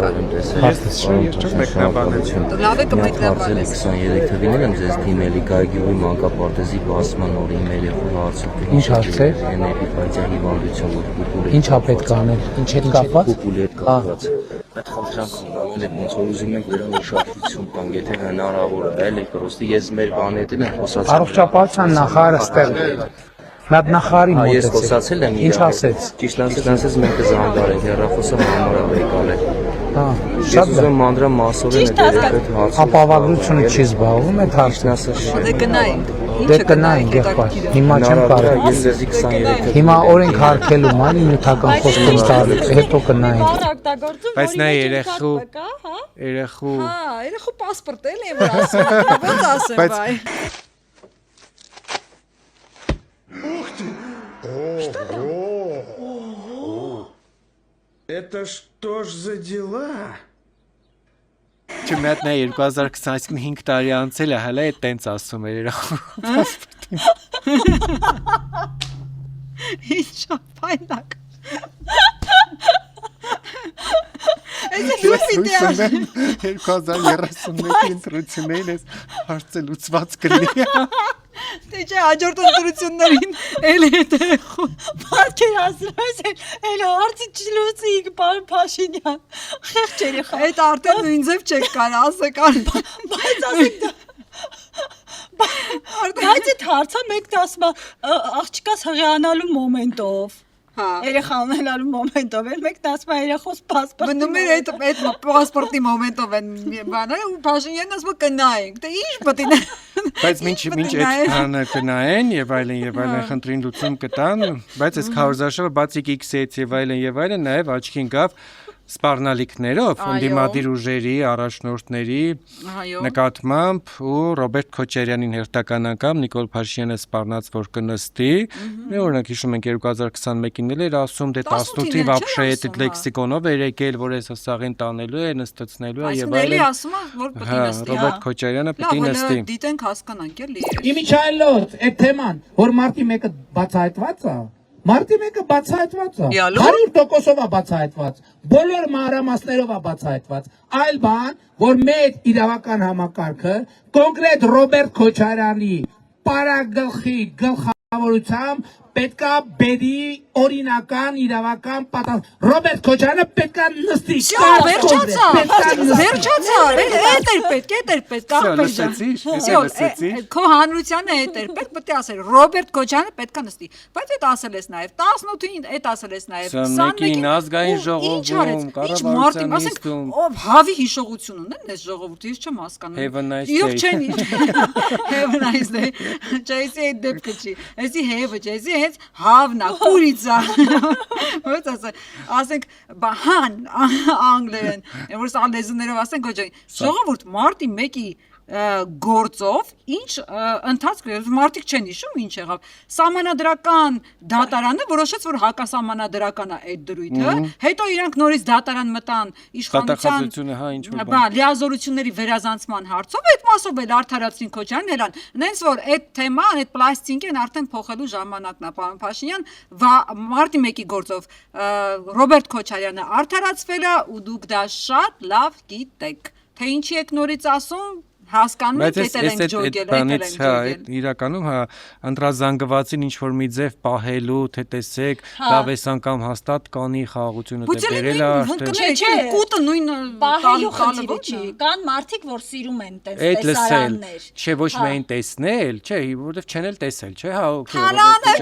Ես չեմ մեկնաբանություն։ Լավ է կմեկնաբանես։ 23 թվականին եմ ձեզ դիմելի Գայգյուղի մանկապարտեզի բացման օրը իմ երեխու հարցը։ Ինչ հարց է։ Էներգիա հիվանդություն որ կուկուլի։ Ինչա պետք է անել։ Ինչ հետ կապված։ Կուկուլի հետ կապված։ Այդ խնդրանքն անել եք ոնց որ ուզում եք դրան ուշադրություն տանք, եթե հնարավոր է, էլի պրոստի ես մեր բաներն եմ խոսացել։ Առողջապահության նախարարը ստեղ Նад նախարարի մոտ ես խոսացել եմ ինչ ասեց։ Ճիշտ ասած մենք կզանգարենք հեռախոսը համարավ եկալ է։ Հա, շատ ուզում մանրամասորեն այդ հարցը։ Ապավադրությունը չի զբաղվում այդ հարցն ասած։ Դե գնայինք։ Դե գնայինք եղբայր։ Հիմա չեմ կարող։ Ես ձեզի 23 Հիմա օրենք հարկելու ման նյութական խոսքից տալու հետո գնայինք։ Բայց նա երեխու Հա, երեխու паспорт էլ եմ որ ասում։ Ոնց ասեմ բայ։ Ух ты! Ого! Это что ж за дела? Չմետնա 2025 տարի անցել է, հələ է տենց ասում է երախու։ Ինչա փայլակ։ Այս ֆիդեա 2031 ընտրություններին ես հարցը լուծված կլինի։ Դե չէ հաջորդ ընտրություններին էլ հետեխու պատկերացրած էլ հարցը չլուծիկ պարոն Փաշինյան խեղճ երեխա այդ արդեն նույն ձև չեք կար ասեք բայց ասեք բայց այդ հարցը մեկն ասում է աղջկաս հղիանալու մոմենտով երեխա ունենալու մոմենտով էլ մեկն ասում է երեխոս պասպորտ մնում էր այդ պասպորտի մոմենտով են բանը ու Փաշինյանն ասում է կնայենք դե ինչ պետք է բայց ինչ այդ բանը կնայեն եւ այլն խնդրին լուծում կտան բայց այս քարոզարշավը բացի X-ից եւ այլն նաեւ աչքին գավ սպառնալիքներով ընդդիմադիր ուժերի առաջնորդների նկատմամբ ու Ռոբերտ Քոչարյանին հերթական անգամ Նիկոլ Փաշինյանը սպառնաց որ կնստի մի օրինակ հիշում ենք 2021-ին էլ էր ասում դե 18-ի вообще այդ լեքսիկոնով էր եկել որ այս սաղին տանելու է նստեցնելու է եւ այլն ասում է որ պետք է նստի Ռոբերտ Քոչարյանը պետք է նստի դիտենք հասկանանք էլի Իմիջայլոց այդ թեման որ մարտի 1-ը բացահայտված է Մարտի 1-ը բացահայտված է 100%-ով է բացահայտված բոլոր մանրամասներով է բացահայտված այլ բան որ մեր իրավական համակարգը կոնկրետ Ռոբերտ Քոչարյանի պարագլխի Ավորությամբ պետքա բերի օրինական իրավական պատասխան Ռոբերտ Քոչարյանը պետքա նստի վերջացա էդ էր պետք քո հանրությանը էդ էր պետք պետք է ասել Ռոբերտ Քոչարյանը պետքա նստի բայց այդ ասել ես նաև 18-ին այդ ասել ես նաև 21-ին ազգային ժողովում կառավարության նիստում ով հավի հիշողություն ունեն այս ժողովուրդը ես չեմ հասկանում իրոք չեն Heaven-ից Ջեյսի այդ դեպքը չի էսի հեվը Ջեյսի հենց հավնա կուրիցա ո՞ց ասենք բահան անգլերեն որ սա լեզուներով ասենք ժողովուրդ մարտի 1-ի գործով ինչ ընթացք մարդիկ չեն հիշում ինչ եղավ սահմանադրական դատարանը որոշեց որ հակասահմանադրական է այդ դրույթը հետո իրանք նորից դատարան մտան իշխանության լիազորությունների վերազանցման հարցով այդ մասով էլ արդարացրին Քոչարյանն էլան նենց որ այդ թեման այդ պլաստինկեն արդեն փոխելու ժամանակն է պարոն Փաշինյան մարտի 1-ի գործով Ռոբերտ Քոչարյանը արդարացվել է ու դուք դա շատ լավ գիտեք թե ինչի եք նորից ասում հասկանում եք դետել ենք ջոգել իրականում ընտրազանգվածին ինչ որ մի ձև պահելու թե տեսեք լավ էս անգամ հաստատ կանի խաղաղությունը դերել է արդեն կուտը նույն պահելու խնդիրը չի կան մարդիկ որ սիրում են տեսարաններ չէ ոչ միայն տեսնել չէ որովհետև չեն էլ տեսել չէ հա քալանը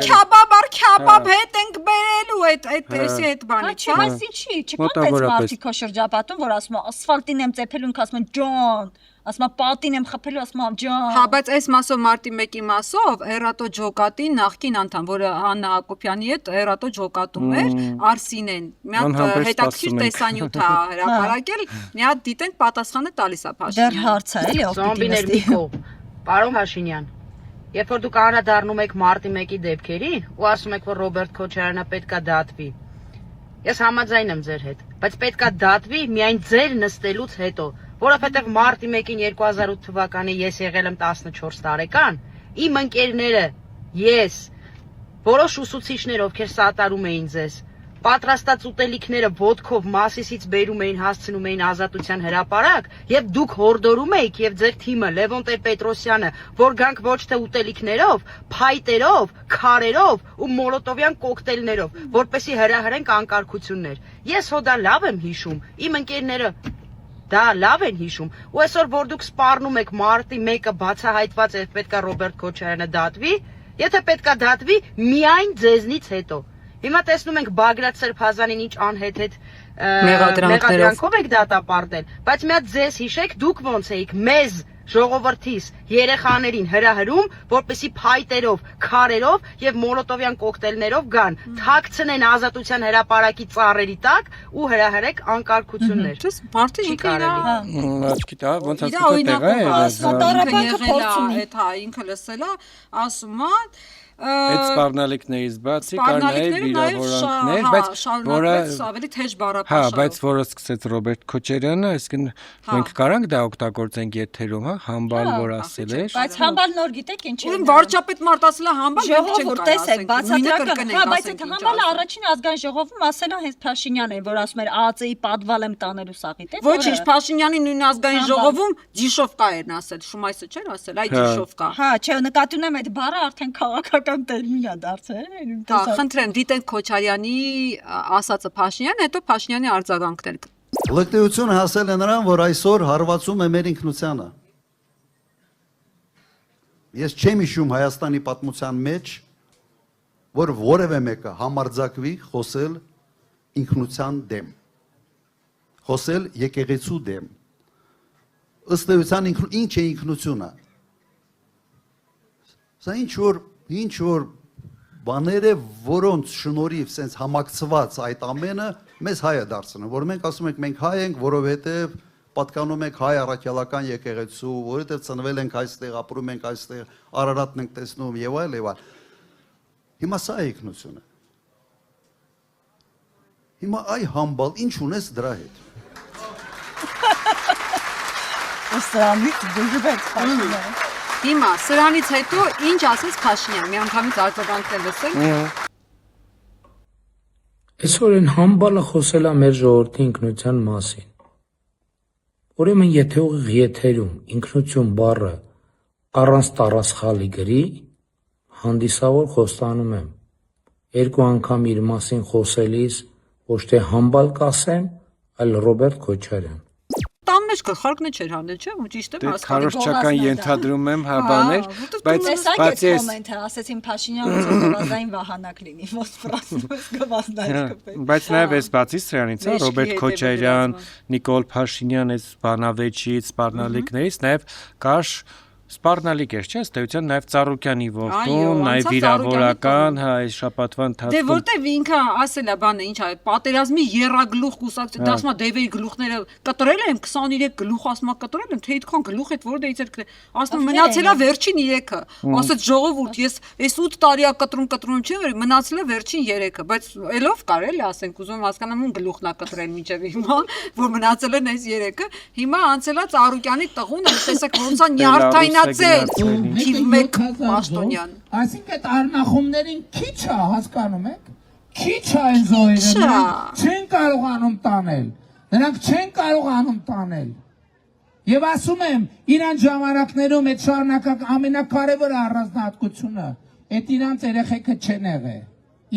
քյաբաբ հետ ենք բերելու այդ էսի այդ բանը չէ բայց ինչի չկան այս մարդիկ քո շրջապատում որ ասում ասֆալտին եմ ծեփելու ինք ասում են ջոն ասма պատին եմ խփելու ասма ջան հա բայց այս մասով մարտի 1-ի մասով Էրատո ջոկատի նախկին անդամ որը Աննա Հակոբյանի հետ Էրատո ջոկատում էր Արսինեն մի հատ հետաքրքիր տեսանյութ է հրապարակել մի հատ դիտենք պատասխանը տալիս է Փաշինյան դեռ հարց է էլի զոմբիներ մի կողմ պարոն Փաշինյան երբ որ դուք անդրադառնում եք մարտի 1-ի դեպքերին ու ասում եք որ Ռոբերտ Քոչարյանը պետքա դատվի ես համաձայն եմ ձեր հետ բայց պետքա դատվի միայն ձեր նստելուց հետո որովհետև մարտի 1-ին 2008 թվականի ես եղել եմ 14 տարեկան, իմ ընկերները, ես, որոշ ուսուցիչներ, ովքեր սատարում էին ձեզ, պատրաստած ուտելիքները ոտքով Մասիսից բերում էին, հասցնում էին Ազատության հրապարակ, եւ դուք հորդորում եք եւ ձեր թիմը Լևոն Տեր-Պետրոսյանը, որ գանք ոչ թե ուտելիքներով, փայտերով, քարերով ու մոլոտովյան կոկտեյլներով, որպեսի հրահրենք անկարգություններ։ Ես հո դա լավ եմ հիշում, իմ ընկերները դա լավ են հիշում, ու այսօր որ դուք սպառնում եք մարտի 1-ը բացահայտված է պետքա Ռոբերտ Քոչարյանը դատվի, եթե պետքա դատվի միայն ձեզնից հետո։ Հիմա տեսնում ենք Բագրատ Սրբազանին ինչ անհետ մեղադրանքով եք դատապարտել, բայց մի հատ ձեզ հիշեք, դուք ոնց էիք մեզ ժողովրդիս երեխաներին հրահրում, որպեսի փայտերով, քարերով եւ մոլոտովյան կոկտեյլներով գան, թաքցնեն Ազատության հրապարակի ծառերի տակ ու հրահրեք անկարգություններ։ Ճիշտ, մարդը ինքը գիտա, ոնց ինքը լսել է, ասում է այդ սպառնալիքներից բացի կար նաև վիրավորանքներ, բայց որը ավելի թեժ բառապաշարով։ Հա, բայց որը սկսեց Ռոբերտ Քոչարյանը, այսինքն մենք կարանք դա օգտագործենք եթերում, հա, համբալ որ ասել էր։ Բայց համբալ նոր գիտեք ինչ է։ Ուրեմն վարչապետ մարդ ասել է համբալ, ժողովուրդ տեսեք, բացատրական, հա, բայց այդ համբալը առաջին ազգային ժողովում ասել է հենց Փաշինյանն էր, որ ասում էր ԱԱԾ-ի պատվալ եմ տանելու սաղի, տես։ Ոչինչ, Փաշինյանի նույն ազգային ժողովում Ջիշովկա երն ասել, Շումայսը չէր ասել, այ Ջիշովկա։ Հա, չէ, նկատի ունեմ այդ բառը արդեն քաղաքական տերմին է դարձել։ Խնդրեմ, դիտենք Քոչարյանի ասածը Փաշինյան, հետո Փաշինյանի արձագանքներ։ Լկտիությունը հասել է նրան, որ այսօր հարվածում է մեր ինքնությանը։ Ես չեմ հիշում Հայաստանի պատմության մեջ, որ որևէ մեկը համարձակվի խոսել ինքնության դեմ, խոսել եկեղեցու դեմ։ Ըստ էության ինչ է ինքնությունը։ Սա ինչ որ բաներ է, որոնց շնորհիվ սենց համակցված այդ ամենը մեզ հայ է դարձնում, որ մենք ասում ենք մենք հայ ենք, որովհետև պատկանում ենք հայ առաքելական եկեղեցու, որովհետև ծնվել ենք այստեղ, ապրում ենք այստեղ, Արարատն ենք տեսնում եւ այլ եւ այլ։ Հիմա սա է ինքնությունը։ Հիմա այ համբալ, ինչ ունես դրա հետ։ Սրանից դժվար է։ Հիմա սրանից հետո ինչ ասեց Փաշինյան, միանգամից արձագանքներ լսել։ Այսօր են համբալը խոսել է մեր ժողովրդի ինքնության մասին։ Ուրեմն եթե ուղիղ եթերում ինքնություն բառը առանց տառասխալի գրի, հանդիսավոր խոստանում եմ երկու անգամ իր մասին խոսելիս ոչ թե համբալ կասեմ, այլ Ռոբերտ Քոչարյան։ Տան մեջ գլխարկն չէր հանդել, չէ՞, ու ճիշտ եմ հասկանում։ Քարոզչական ենթադրում եմ հաբաներ, բայց բացի այս կոմենտը ասեցին Փաշինյանը գովազդային վահանակ լինի, ոնց ֆրանսուս գովազդային կպետ։ Բայց նաև այս բացի սրանից, Ռոբերտ Քոչարյան, Նիկոլ Փաշինյան, այս բանավեճից, սպառնալիքներից նաև կար սպառնալիք էր, չէ՞, ըստ էության նաև Ծառուկյանի որդուն, նաև վիրավորական, հա, այս շաբաթվա ընթացքում։ Դե որտեվ ինքը ասել է բանը, ինչ է, պատերազմի երագլուխ կուսակցություն, դասմա դեվերի գլուխները կտրել եմ 23 գլուխ ասմա կտրել եմ, թե այդքան գլուխ այդ որտե իցեր ասում մնացել է վերջին 3-ը, ասած ժողովուրդ, ես այս 8 տարի կտրում չեմ, մնացել է վերջին 3-ը, բայց ելով կար էլի ասենք, ուզում եմ հասկանամ ում գլուխն է կտրել մինչև հիմա, որ մնացել են այս 3-ը, հիմա անցել է Ծառուկյանի տղուն, տեսեք ոնց է նյարդային Թիվ 1 Մաշտոնյան։ Այսինքն այդ առնախումներին քիչ է, հասկանում եք։ Քիչ է այն զոհերը, չեն կարողանում տանել։ Նրանք չեն կարողանում տանել։ Եվ ասում եմ, իրան ժամանակներում այդ շարունակական ամենակարևոր առանձնահատկությունը, այդ իրանց երեխեքը չեն եղել։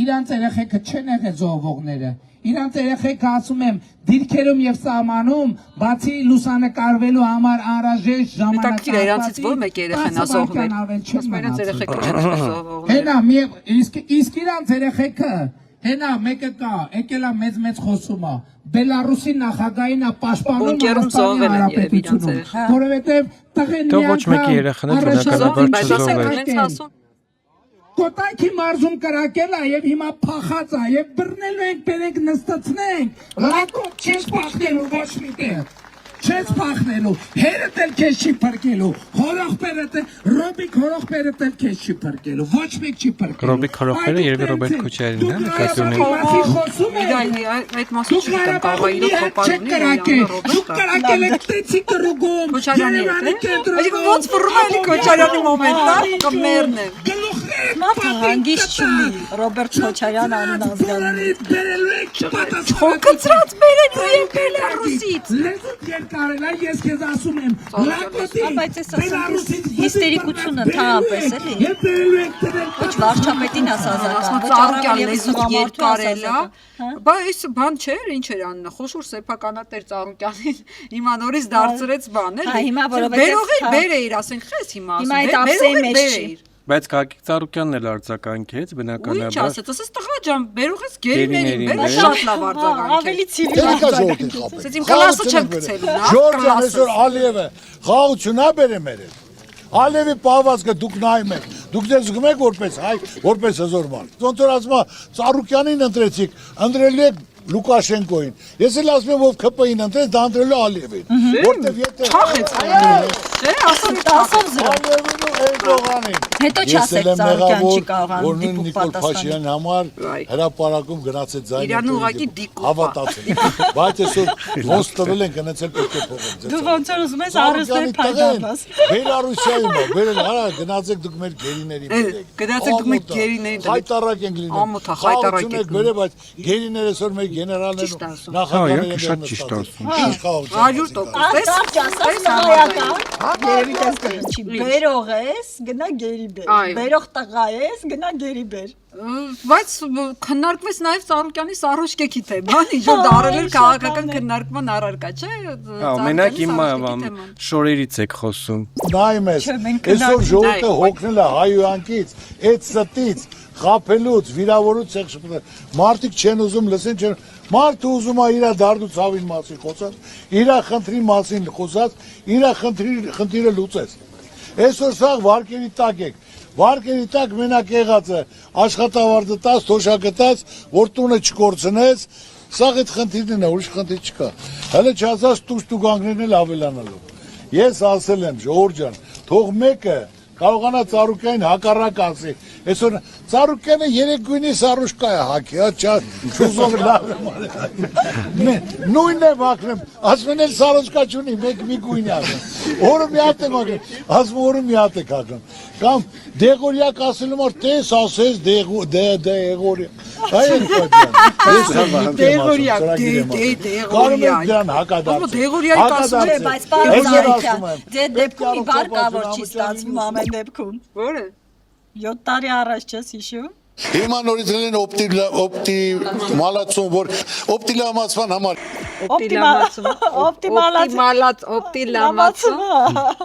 Իրանց երեխեքը չեն եղել զոհվողները։ Իրանց երեխեքը ասում եմ դիրքերում եւ սահմանում բացի լուսանկարվելու համար անհրաժեշտ ժամանակ իրանցից ո՞ր մեկ երեխան է զոհվել։ Իրանց երեխեքը չեն զոհվել։ Հենա իսկ իրանց երեխեքը հենա մեկը կա, եկել է մեծ խոսում է։ Բելարուսի նախագահին է պաշտպանում Հայաստանի Հանրապետությունը, որովհետեւ տղեն ոչ մեկի երեխաները բնականաբար չզոհվել։ Կոտայքի մարզում կրակել է եւ հիմա փախած է եւ բռնելու ենք բերենք նստացնենք լակոտ չես փախնելու ոչ միտեղ չես փախնելու հերդ էլ քեզ չի փրկելու հորողբերդ Ռոբիկ հորողբերդ էլ քեզ չի փրկելու ոչ մեկ չի փրկելու Ռոբիկ հորողբերը երևի Ռոբերտ Քոչարյանն է նկատի այդ մասը չգիտեմ կարող է իրոք կոպարունի դուք կրակել եք տեցի կրուգում Քոչարյանի հետ ոնց ֆռում է Քոչարյանի մոմենտը կամ մերն է հանգիստ չունի Ռոբերտ Քոչարյան անուն ազգանունի չոքծրած բերեն ու եկել է Ռուսից կարելա ես քեզ ասում եմ բայց այս ասում հիստերիկությունը ընդհանրապես էլի ոչ վարչապետին ասազական ոչ Ծառուկյանը լեզուց երկարել է բայց այս բան չէր ինչ էր անում խոշոր սեփականատեր Ծառուկյանին հիմա նորից դարձրեց բան էլի հիմա որովհետեւ բեր էիր ասենք խես հիմա ասում այդ ապսեի մեջ չի Բայց Գագիկ Ծառուկյանն էլ արձագանքեց բնականաբար։ Ինչ ասեց, ասես տղա ջան, բերող ես գերիներին, բեր շատ լավ արձագանք։ Ավելի ցիվիլ ասեց իմ կլասը չեմ գցելու, նա։ Ժորժան այսօր Ալիևը խաղություն է բերեմ երել։ Ալիևի պահվածքը դուք նայում եք, դուք ձեզ զգում եք որպես հայ, որպես հզոր մարդ։ Ոնց որ ասում է Ծառուկյանին ընտրեցիք, ընտրելու եք Լուկաշենկոին։ Ես էլ ասում եմ ով ԿՊ-ին ընտրեց, դա ընտրելու Ալիևին։ Որտեվ եթե չէ, ասում Ալիևին ու Էրդողանին։ Հետո չասեք Ծառուկյան չի կարողանում դիպուկ պատասխանել։ Նիկոլ Փաշինյանի համար հրապարակում գնացեց ձայնը։ Իրան ուղղակի դիպուկ հավատացել։ Բայց այսօր ոնց տվել են գնացել պետք է փոխել։ Դու ոնց որ ուզում ես արհեստներ փայդանաս։ Բելարուսիայում է, բերել արա գնացեք դուք մեր գերիների մոտ։ Գնացեք դուք մեր գերիների հայտարարակ ենք լինում։ Ամոթա հայտարարակ եք։ Բերել, բայց գերիները այսօր մեր գեներալներն նախագահները շատ ճիշտ ասում։ 100% բերող ես, գնա գերի բեր։ Բերող տղա ես, գնա գերի բեր։ Բայց քննարկվեց նաև Ծառուկյանի Սարոշկեքի թեման, ինչ որ դարել էր քաղաքական քննարկման առարկա, չէ՞։ Մենակ իմ շորերից եք խոսում։ Նայում ես, այսօր ժողովուրդը հոգնել է հայույանքից, այդ ստից, խափելուց, վիրավորուց եք շփոթել։ Մարդիկ չեն ուզում լսեն, չեն Մարդը ուզում է իր դարդու ցավին մասին խոսած, իր խնդրի մասին խոսած, իր խնդիրը լուծես։ Այսօր սա վարկերի տակ եք։ Վարկերի տակ մենակ եղած է աշխատավարձը տաս, թոշակը տաս, որ տունը չկորցնես, սա այդ խնդիրն է, ուրիշ խնդիր չկա։ Հələ չասած տուշտուգանքներն էլ ավելանալու։ Ես ասել եմ, ժողովուրդ ջան, թող մեկը կարողանա Ծառուկյանին հակառակ ասի։ Այսօր Ծառուկյանը երեք գույնի սարուշկա է հակի, հա, չուզող լավ եմ արել։ Նույնն եմ հակնեմ, ասում են էլ սարուշկա չունի, մեկ մի գույնի ասում։ Օրը մի հատ եմ հակնում, ասում օրը մի հատ եք հակնում։ Կամ դեղորյակ ասելու մար տես ասես դեղորյակ։ Այ են կոչան։ Դեղորյակ, դեղորյակ։ Դրան հակադարձ։ Դեղորյակ ասում է, բայց պարոն Զարիկյան, դե դեպքում մի բար կա որ չի ստացվում ամեն դեպքում։ Որը։ 7 տարի առաջ չես հիշում։ Հիմա նորից լինեն օպտիմալացում, որ օպտիմալացման համար օպտիմալացում։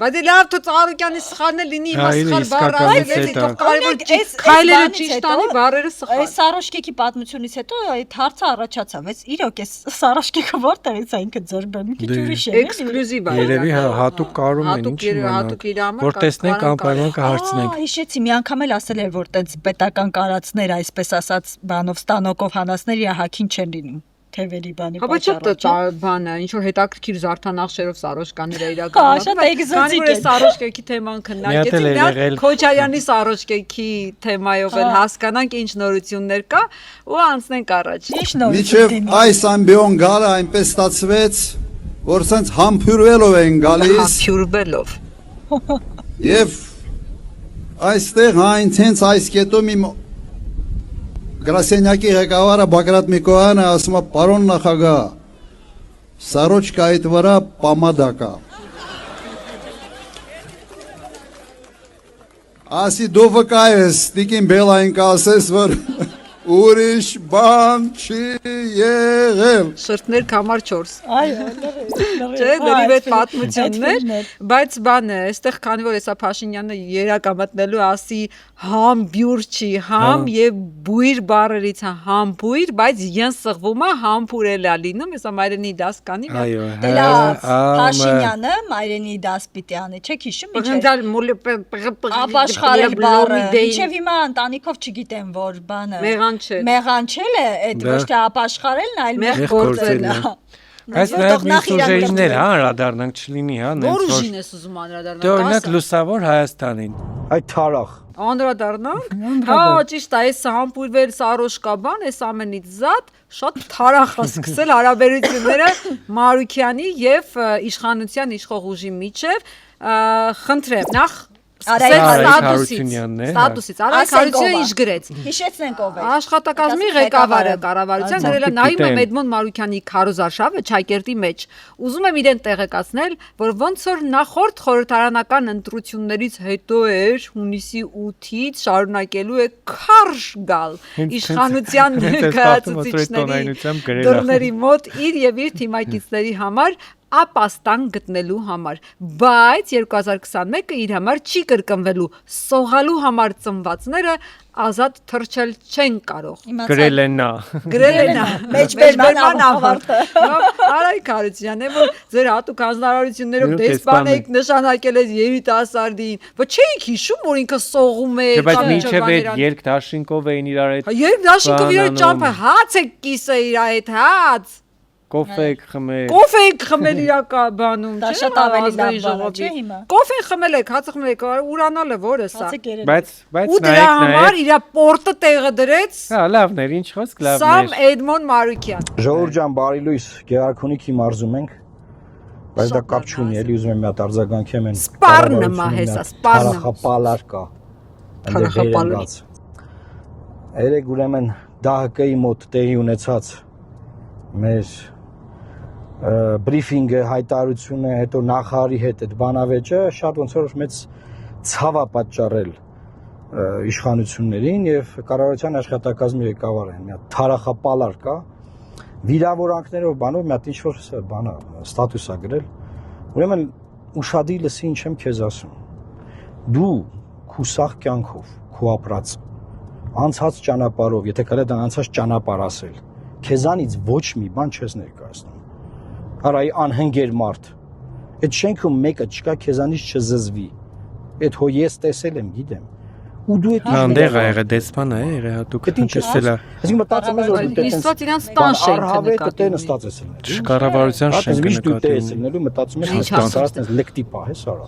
Բայց լավ თუ Ծառուկյանի սխալն է լինի, հիմա սխալ բառը ասել, թող կարևոր քայլերը ճիշտ անի, բառերը սխալ։ Այս Սարոշկեքի պատմությունից հետո այդ հարցը առաջացավ, այս իրոք է Սարոշկեքը որտեղից է ինքը ձեռբերում, մի քիչ ուրիշ է։ Էքսկլյուզիվ է։ Երևի հատուկ կարում են ինչ իմանալ։ Որ տեսնենք անպայման կհարցնենք։ Հիշեցի, մի անգամ էլ ասել էր, որ տենց պետական կարածներ, այսպես ասած, բանով ստանոկով հանածներ իր հակին չեն լինում։ Թևերի բանի պատճառը։ Հա, բանը, ինչ որ հետաքրքիր զարդանախշերով Սարոշկաները իրականացնում։ Շատ էկզոտիկ է։ Սարոշկեքի թեման քննարկեցինք, դա Քոչարյանի Սարոշկեքի թեմայով էլ հասկանանք ինչ նորություններ կա ու անցնենք առաջ։ Մինչև այս ամբիոն գալը այնպես ստացվեց, որ սենց համբուրվելով են գալիս։ Համբուրվելով։ Եվ այստեղ հայն ցենց այս կետում իմ Գրասենյակի ղեկավարը Բագրատ Միկոյանը ասում է պարոն նախագահ Սարոջկայի վրա պամադա կա ասի դու վկա ես տիկին Բելային կասես որ ուրիշ բան չի եղել շրտներ կամար 4 այո չէ դերի հետ պատմություններ բայց բանը այստեղ քանի որ հեսա Փաշինյանը երակամտնելու ասի համ բյուր չի համ եւ բույր բառերից է համ բույր բայց յեն սղվում է համբուր էլ է լինում հեսա մայրենի դաս կանի այո Փաշինյանը մայրենի դաս պիտի անի չեք հիշում ապաշխարել բառը ինչեւ հիմա ընտանիքով չգիտեմ որ բանը Մեղանչել է, այդ ոչ թե ապաշխարելն, այլ մեղգործելն է։ Այս նաև մյուս ուժերիներ, հա, անդրադառնանք չլինի, հա, նենց որ։ Որ ուժին ես ուզում անդրադառնանք։ Դե օրինակ լուսավոր Հայաստանին։ Այդ թարախ։ Անդրադառնանք։ Հա, ճիշտ է, այս համբուրվել Սարոշկա բան, այս ամենից զատ շատ թարախ է սկսել հարաբերությունները Մարուկյանի եւ իշխանության իշխող ուժի միջև։ Խնդրեմ, նախ Ստատուսից Արայք Հարությունյանը ինչ գրեց Հիշեցնենք ով է Աշխատակազմի ղեկավարը կառավարության գրել է նայում եմ Էդմոն Մարուկյանի քարոզարշավը Չայկերտի մեջ ուզում եմ իրեն տեղեկացնել որ ոնց որ նախորդ խորհրդարանական ընտրություններից հետո էր հունիսի 8-ից շարունակելու է քարշ գալ իշխանության ներկայացուցիչների դռների մոտ իր եւ իր թիմակիցների համար ապաստան գտնելու համար, բայց 2021-ը իր համար չի կրկնվելու, սողալու համար ծնվածները ազատ թռչել չեն կարող։ Գրել են նա։ Մեջբերման ավարտը։ Արայք Հարությունյան, որ ձեր հատուկ հանձնարարություններով դեսպան եք նշանակել եք երիտասարդին, բայց չէիք հիշում, որ ինքը սողում է։ Բայց մինչև այդ երկդաշինքով էին իրար հետ։ Երկդաշինքով իրար ճամփա հաց եք կիսը իր հետ հաց։ Կոֆեկ խմել։ Կոֆեկ խմել իրակաբանում, դա շատ ավելի լավ բան է, չէ՞ հիմա։ Կոֆեն խմել եք, հացը խմել եք, ուրանալը որ է սա։ Բայց ու դրա համար իր պորտը տեղը դրեց։ Հա, լավներ, ինչ խոսք, լավներ։ Սամ Էդմոն Մարուկյան։ Ժողովուրդ ջան, բարի լույս, Գեղարքունիքի մարզում ենք։ Բայց դա կապ չունի, էլի ուզում եմ մի հատ արձագանքեմ են։ Սպառնը մա հեսա, սպառնը։ Թարախապալար կա։ Թարախապալար։ Երեք ուրեմն ԴՀԿ-ի մոտ տեղի ունեցած մեր բրիֆինգը, հայտարարությունը, հետո նախարարի հետ այդ բանավեճը շատ ոնց որ մեծ ցավ է պատճառել իշխանություններին եւ կառավարության աշխատակազմի ղեկավարին։ Մի հատ թարախապալար կա, վիրավորանքներով բանով մի հատ ինչ որ բանա ստատուս է գրել։ Ուրեմն ուշադիր լսի ինչ եմ քեզ ասում։ Դու քուսախ կյանքով, քո ապրած անցած ճանապարհով, եթե կարելի դա անցած ճանապարհ ասել, քեզանից ոչ մի բան չես ներկայացնում։ Արայի անհնգեր մարդ։ Այդ շենքում մեկը չկա քեզանից չզզվի։ Այդ հո ես տեսել եմ, գիտեմ։ Ու դու այդ Անդեղ ա եղել դեսպան է, եղել հատուկ տեսել է։ Այսինքն մտածում ես որ դու Իսկոտ իրանց տան շենքը նկատի նստած ես։ Կառավարության շենքը նկատի ունի։ Մտածում ես հաստատ լեկտի պահ է սարա։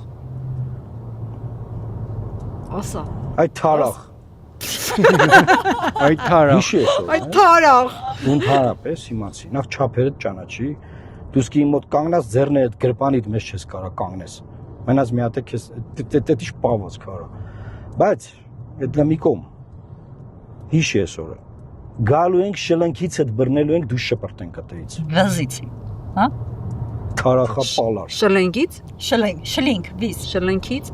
Ասա։ Այդ թարախ։ Այդ թարախ։ Այդ թարախ։ Դու հարապես իմացի։ Նախ չափերը ճանաչի։ Դու սկի մոտ կանգնած ձեռն է այդ գրպանիդ մեջ չես կարա կանգնես։ Մենած մի հատ է քեզ դե դիշ պավոց կարա։ Բայց այդ մի կողմ։ Հիշի այսօրը։ Գալու ենք շլնքից հետ բռնելու ենք դու շպրտենք այդից։ Վզիցի, հա։ Թարախապալար։ Շլենգից։ Շլինգ, վիզ։ Շլենգից։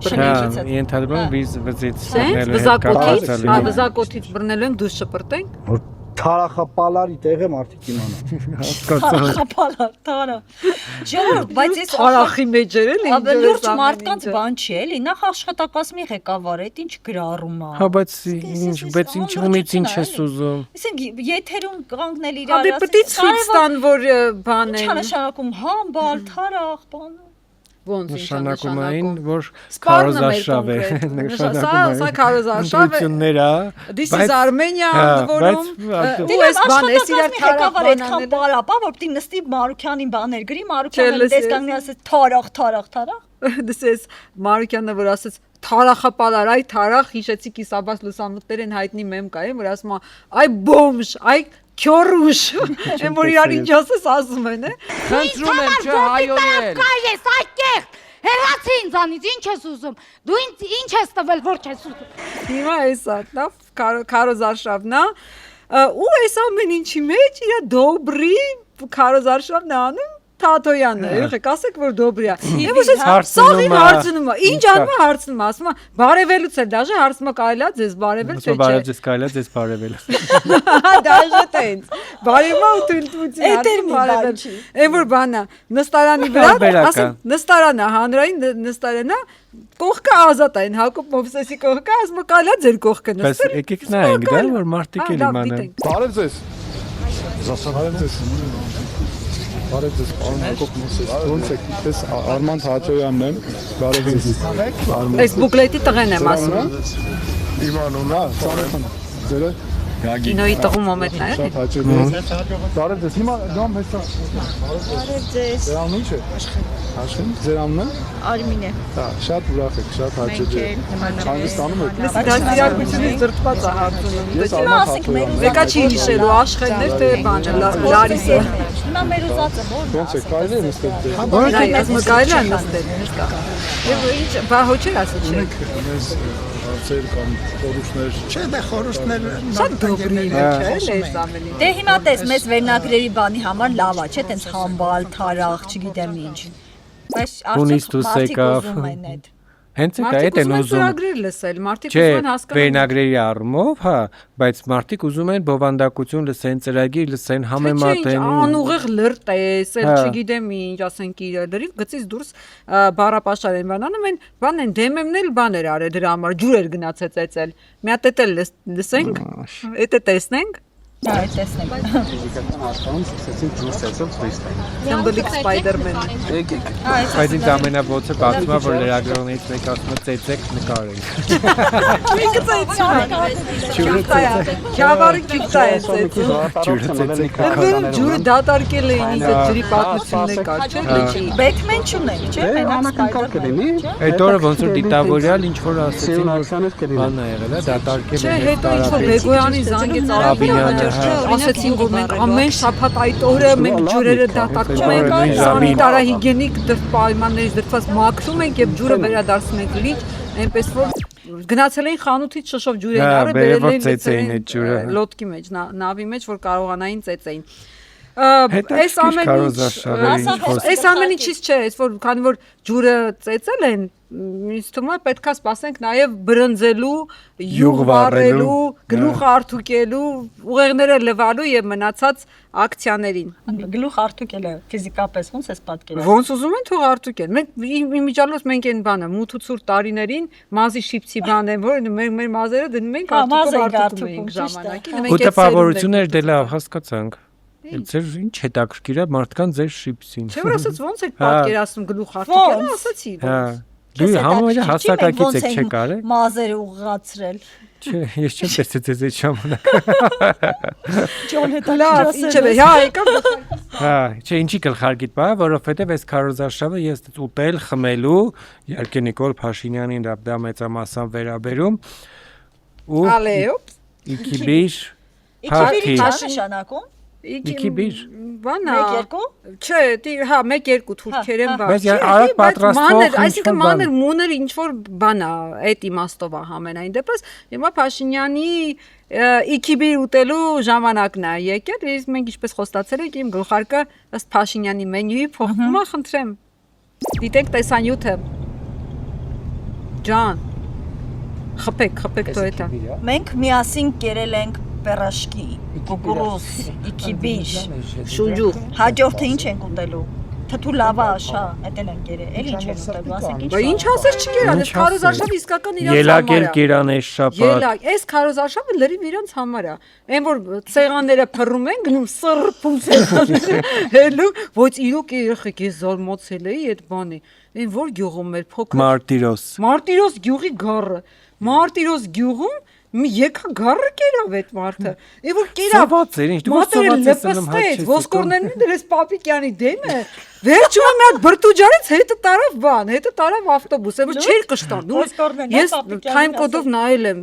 Ենթադրում եմ վիզից վզակոթից բռնելու ենք դուրս շպրտենք։ Թարախապալարի տեղը մարդիկ իմանան։ Թարախապալար, թարա։ Ժողովուրդ, բայց ես Արախի մեջ էր էլի։ Լուրջ մարդկանց բան չի էլի, նախ աշխատակազմի ղեկավար է, ինչ գրառում է։ Հա, բայց ինչումից ինչ ես ուզում։ Իսկ եթերում կանգնել իրար։ Հա, պետք է ցույց տան, որ բան է։ Ինչ նշանակում համբալ, թարախ, բան։ Ոնց նշանակում այն, որ քարոզարշավ է։ Սա քարոզարշավ է։ This is Armenia, որում այս բան էս իրար թարախ այդքան պարապա, որ պիտի նստի Մարուկյանին բաներ գրի, Մարուկյանը դες կանգնի ասեց թարախ։ This is Մարուկյանը որ ասեց թարախապալար, այ թարախ հիշեցի կիսաբաց լուսամուտներ են հայտնի մեմ կա, որ ասում է այ բոմժ, այ Քյորուշ, եմ որ իրար ինչ ասում են, է։ Խնդրում եմ չհայոնել։ Կայես, այդտեղ, հեռացի ինձանից, ինչ ես ուզում, դու ինչ ես տվել, որ չես ուզում։ Հիմա էսա, նա քարոզարշավն է, ու այս ամեն ինչի մեջ իր դոբրի քարոզարշավն է անում Թաթոյանն է, եղեք, ասեք, որ դոբրի է։ Եվ ուսեց սաղին հարցնում է, ինչ անում է հարցնում է, ասում է, բարևելուց էլ դաժե հարցնում է կարելի է ձեզ բարևել, թե չէ։ Բարև ձեզ կարելի է ձեզ բարևել։ Դաժե տենց, բարևա ու թույլտվություն հարցնում բարևել։ Էն որ բան է, նստարանի վրա, ասում, նստարանը, հանրային նստարանը, կողքը ազատ է, Հակոբ Մովսեսի կողքը, ասում է կարելի է ձեր կողքը նստել։ Բայց եկեք նայենք, դա որ մարդիկ էլ իմանան։ Բարև ձեզ։ Բարև ձեզ, պարոն Հակոբ Մովսես, ոնց եք, ես Արման Թաթոյանն եմ, բարև ձեզ։ Այս բուկլետի տղեն եմ ասում։ Իմ անունն է, Սարեթան, ձերը։ Կինոյի տղու մոմենտն է։ Շատ հաճելի է։ Բարև ձեզ, հիմա դամ հեսա։ Բարև ձեզ։ Ձեր անունն ինչ է։ Աշխեն, ձեր անունը։ Արմին է։ Հա, շատ ուրախ եք, շատ հաճելի է։ Հանգստանում եք։ Դասիրակությունից դրդված է հարցնում։ Եկա չի հիշելու աշխեններ, թե բանը, Լարիսը։ Հիմա մեր ուզածը ո՞րն է։ Ոնց է, կարելի է նստել դեր։ Կարելի է նստել։ Եվ ինչ, բա հոչեր ասել չէ։ Հարցեր կամ խորհուրդներ։ Չէ, դա խորհուրդներ շատ դոբրի է, չէ՞, ամենին։ Դե հիմա տես, մեզ վերնագրերի բանի համար լավ է, չէ՞, տենց համբալ, թարախ, չգիտեմ ինչ։ Բայց արդյոք մարդիկ ուզում են այդ։ Հենց դա է տեն ուզում։ Ծրագրեր լսել, մարդիկ ուզում են հասկանալ։ Չէ, վերնագրերի առումով, հա, բայց մարդիկ ուզում են բովանդակություն լսեն, ծրագիր լսեն, համեմատեն։ Չէ, անուղեղ լրտես, էլ չգիտեմ ինչ, ասենք իր լրիվ գծից դուրս բառապաշար են բանանում են, բան են դեմեմն էլ բաներ արել դրա համար, ջուր էր գնացել ծեծել։ Մի հատ էլ լսենք, էդ տեսնենք։ Դա է տեսնենք։ Ֆիզիկական աշխարհում սկսեցին ջուր ծեծել տուրիստներին։ Սիմվոլիկ Սպայդերմեն։ Եկեք։ Բայց ինձ ամենաբոցը բացում է, որ լրագրողներից մեկը ասում է ծեծեք նկարենք։ Ինքը ծեծում է։ Քյավարի քիքտա է ծեծում։ Ջուրը դատարկել էին ինքը ջրի պատմություններ կար, չէ՞։ Բեթմեն չունենք, չէ՞։ Անհանգստանք կլինի։ Այդ օրը ոնց որ դիտավորյալ ինչ որ ասեցին, բան ա եղել, դատարկել են։ Չէ, հետո ինչ որ Բեգոյանի զանգեց Արաբինյանը, ասեցին որ մենք ամեն շաբաթ այդ օրը մենք ջուրերը դատարկում ենք, սանիտարահիգիենիկ պայմաններից դրված մաքրում ենք եւ ջուրը վերադարձնում ենք լիճ, այնպես որ գնացել էին խանութից շշով ջուրեր արել, բերել էին լոդկի մեջ, նավի մեջ, որ կարողանային ծեծեին։ Այս ամեն ինչից չէ, այս որ քանի որ ջուրը ծեծել են, ինձ թվում է պետքա սպասենք նաև բրնձելու, յուղ վառելու, գլուխ արտուկելու, ուղեղները լվալու եւ մնացած ակցիաներին։ Գլուխ արտուկելը ֆիզիկապես ո՞նց է պատկերացնում։ Ոնց ուզում են թող արտուկեն։ Մենք իմիջիալոց մենք այն բանը մութ ու ցուրտ տարիներին մազի շիպցի բան են, որ մեր մազերը դնում ենք արտուկում ենք ժամանակին։ Ու տպավորություններ դե լավ հասկացանք։ Ձեր ինչ հետաքրքիր է մարդկան ձեր շիպսին։ Չէ՞ որ ասած ոնց եք պատկերացնում գլուխ արտուկելը, ասացի։ Հա։ Դու համոյը հասակակից եք չեք արել։ Մազերը ուղղացրել։ Չէ, ես չեմ տեսել ձեզ այդ ժամանակ։ Ջոն հետաքրքիր ինչեւ է, հա, եկավ։ Հա, չէ, ինչի գլխարկիտ բա, որովհետեւ այս քարոզարշավը ես ուտել, խմելու, իհարկե Նիկոլ Փաշինյանին դա մեծամասամբ վերաբերում։ Ու Ալեոպ։ Իքիբիր Իքիբիրի նշանակում։ Իքիբիր։ Բանա։ 1-2։ Չէ, հա, 1-2 թուրքեր են բան։ Բայց արագ պատրաստող այսինքն մանր մուներ ինչ որ բան է, այդ իմաստով է համենայն դեպս։ Հիմա Փաշինյանի իքիբիր ուտելու ժամանակն է եկել, իսկ մենք ինչպես խոստացել ենք, իմ գլխարկը ըստ Փաշինյանի մենյուի փոխվում է, խնդրեմ։ Դիտեք տեսանյութը։ Ջան։ Խփեք դու էտա։ Մենք միասին կերել ենք պերաշկի, կուկուրուզ, իքիբիշ, շուջուկ։ Հաջորդը ինչ ենք ուտելու։ Թթու լավաշ, էդ էլ են կերել, էլ ինչ են ուտելու, ասենք ինչ։ Բա ինչ ասես չկերան, այս քարոզարշավը իսկական իրաց համար է։ Ելակել կերանես շապատ։ Ելակ, այս քարոզարշավը լրիվ իրաց համար է։ Այն որ սեղանները փռում են, գնում սրփում սեղանները, հելու, ոչ իրոք երեխեք ես զարմացել էի այդ բանի։ Այն որ գյուղում էր փոքր։ Մարտիրոս գյուղի գառը։ Մարտիրոս գյուղում մի եկա գառը կերավ այդ մարդը։ Եվ որ կերավ մատերը լպստեց, ոսկորներն դրեց Պապիկյանի դեմը, վերջում մի հատ բրտուջարից հետը տարավ բան, հետը տարավ ավտոբուս, որ չէր կշտան։ Ես թայմ կոդով նայել եմ,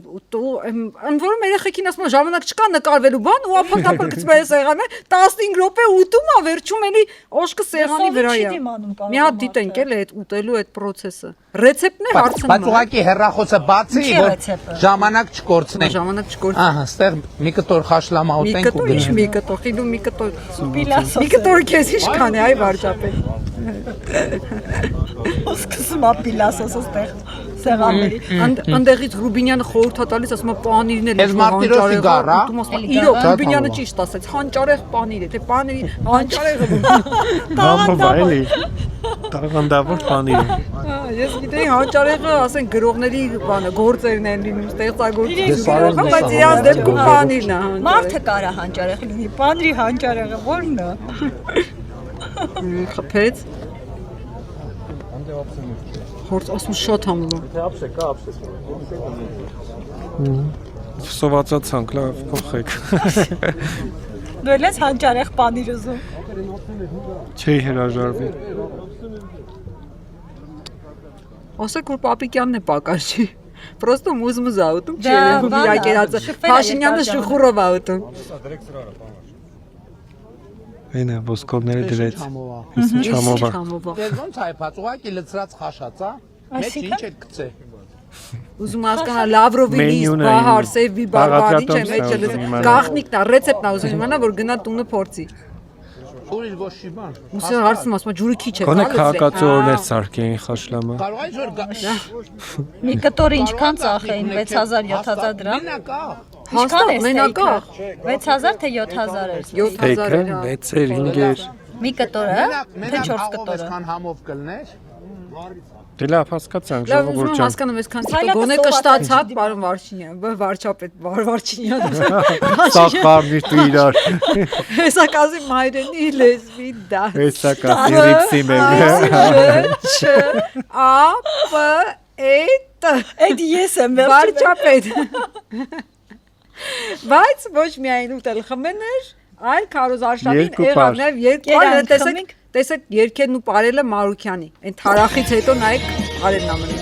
ընդ որում երեխեքին ասում եմ ժամանակ չկա նկարվելու բան, ու ապարտապար գցում է սեղանը, 15 րոպե ուտում է, վերջում էլի օշկը սեղանի վրա է։ Մի հատ դիտենք էլ այդ ուտելու այդ process-ը։ Ռեցեպտն է հարցնում։ Բայց ուղղակի հեռախոսը բացի, որ ժամանակ չկորցնենք։ Ժամանակ չկորցնենք։ Ահա, ստեղ մի կտոր խաշլամա ուտենք ու գնանք։ Մի կտոր, խիլու մի կտոր։ Մի կտոր քեզ ինչքան է, այ վարչապետ։ Սկսում է պիլասոսը ստեղ սեղանների։ Անդեղից Ռուբինյանը խորհուրդ է տալիս, ասում է պանիրն էլ։ Ես Մարտիրոսի գառա։ Իրոք Ռուբինյանը ճիշտ ասաց, հանճարեղ պանիր է, թե պանիրի հանճարեղը։ Բամբայելի։ Տաղանդավոր պանիր։ Ես գիտեի հանճարեղը, ասեն գրողների բանը, գործերն են լինում, ստեղծագործություն, բայց իրանց դեպքում պանիրն է հանճարեղ։ Մարդը կարա հանճարեղ լինի, պանիրի հանճարեղը ո՞րն է։ Խփեց։ Հորց ասում շատ համով։ Սովածացանք, լավ, փոխեք։ Դու ես հանճարեղ պանիր ուզում։ Չի հրաժարվի։ Ասեք որ Պապիկյանն է պակաս չի։ Պրոստո մուզմուզ է ուտում, չի երևում իր ակերածը։ Փաշինյանը շուխուրով է ուտում։ Այնա ոսկորները դրեց։ Չամով։ Դեր ոնց հայփած, ուղղակի լծրած խաշած, հա։ Մեջ ինչ է գցե։ Ուզում հասկանա Լավրովի լիստ, Բահար, Սևի, Բարբար, ինչ է մեջը լսում։ Գախնիկն է, ռեցեպտն է ուզում իմանա, որ գնա տունը փորձի։ Ուրիշ ոչ չի բան։ Ուսը հարցնում ասում ջուրը քիչ է։ Գոնե քաղաքացու օրներ սարքեին խաշլամը։ Կարող է որ մի կտորը ինչքան ծախեին 6000-7000 դրամ։ Մենակա։ Մենակա։ 6000 թե 7000 էր։ 7000 էր։ 6-եր, 5-եր։ Մի կտորը, թե 4 կտորը։ Այսքան համով կլներ։ Դե լավ հասկացանք Լավ, ժողովուրդ ուզում ջան։ հասկանում ես քան գոնե կշտացած պարոն Վարչինյան, վարչապետ Վարչինյան։ Սաղ բարնիր դու իրար։ Հեսա կազի մայրենի լեզվի դա։ Հեսա կազի ռիպսի մեր։ Ա П Էտ։ Այդ ես եմ վարչապետ։ Բայց ոչ միայն ուտել խմեներ, այլ քարոզարշավին եղաններ երկու տեսեք երկերն ու պարելը Մարուքյանի։ Այն թարախից հետո նայեք արելն ամենը։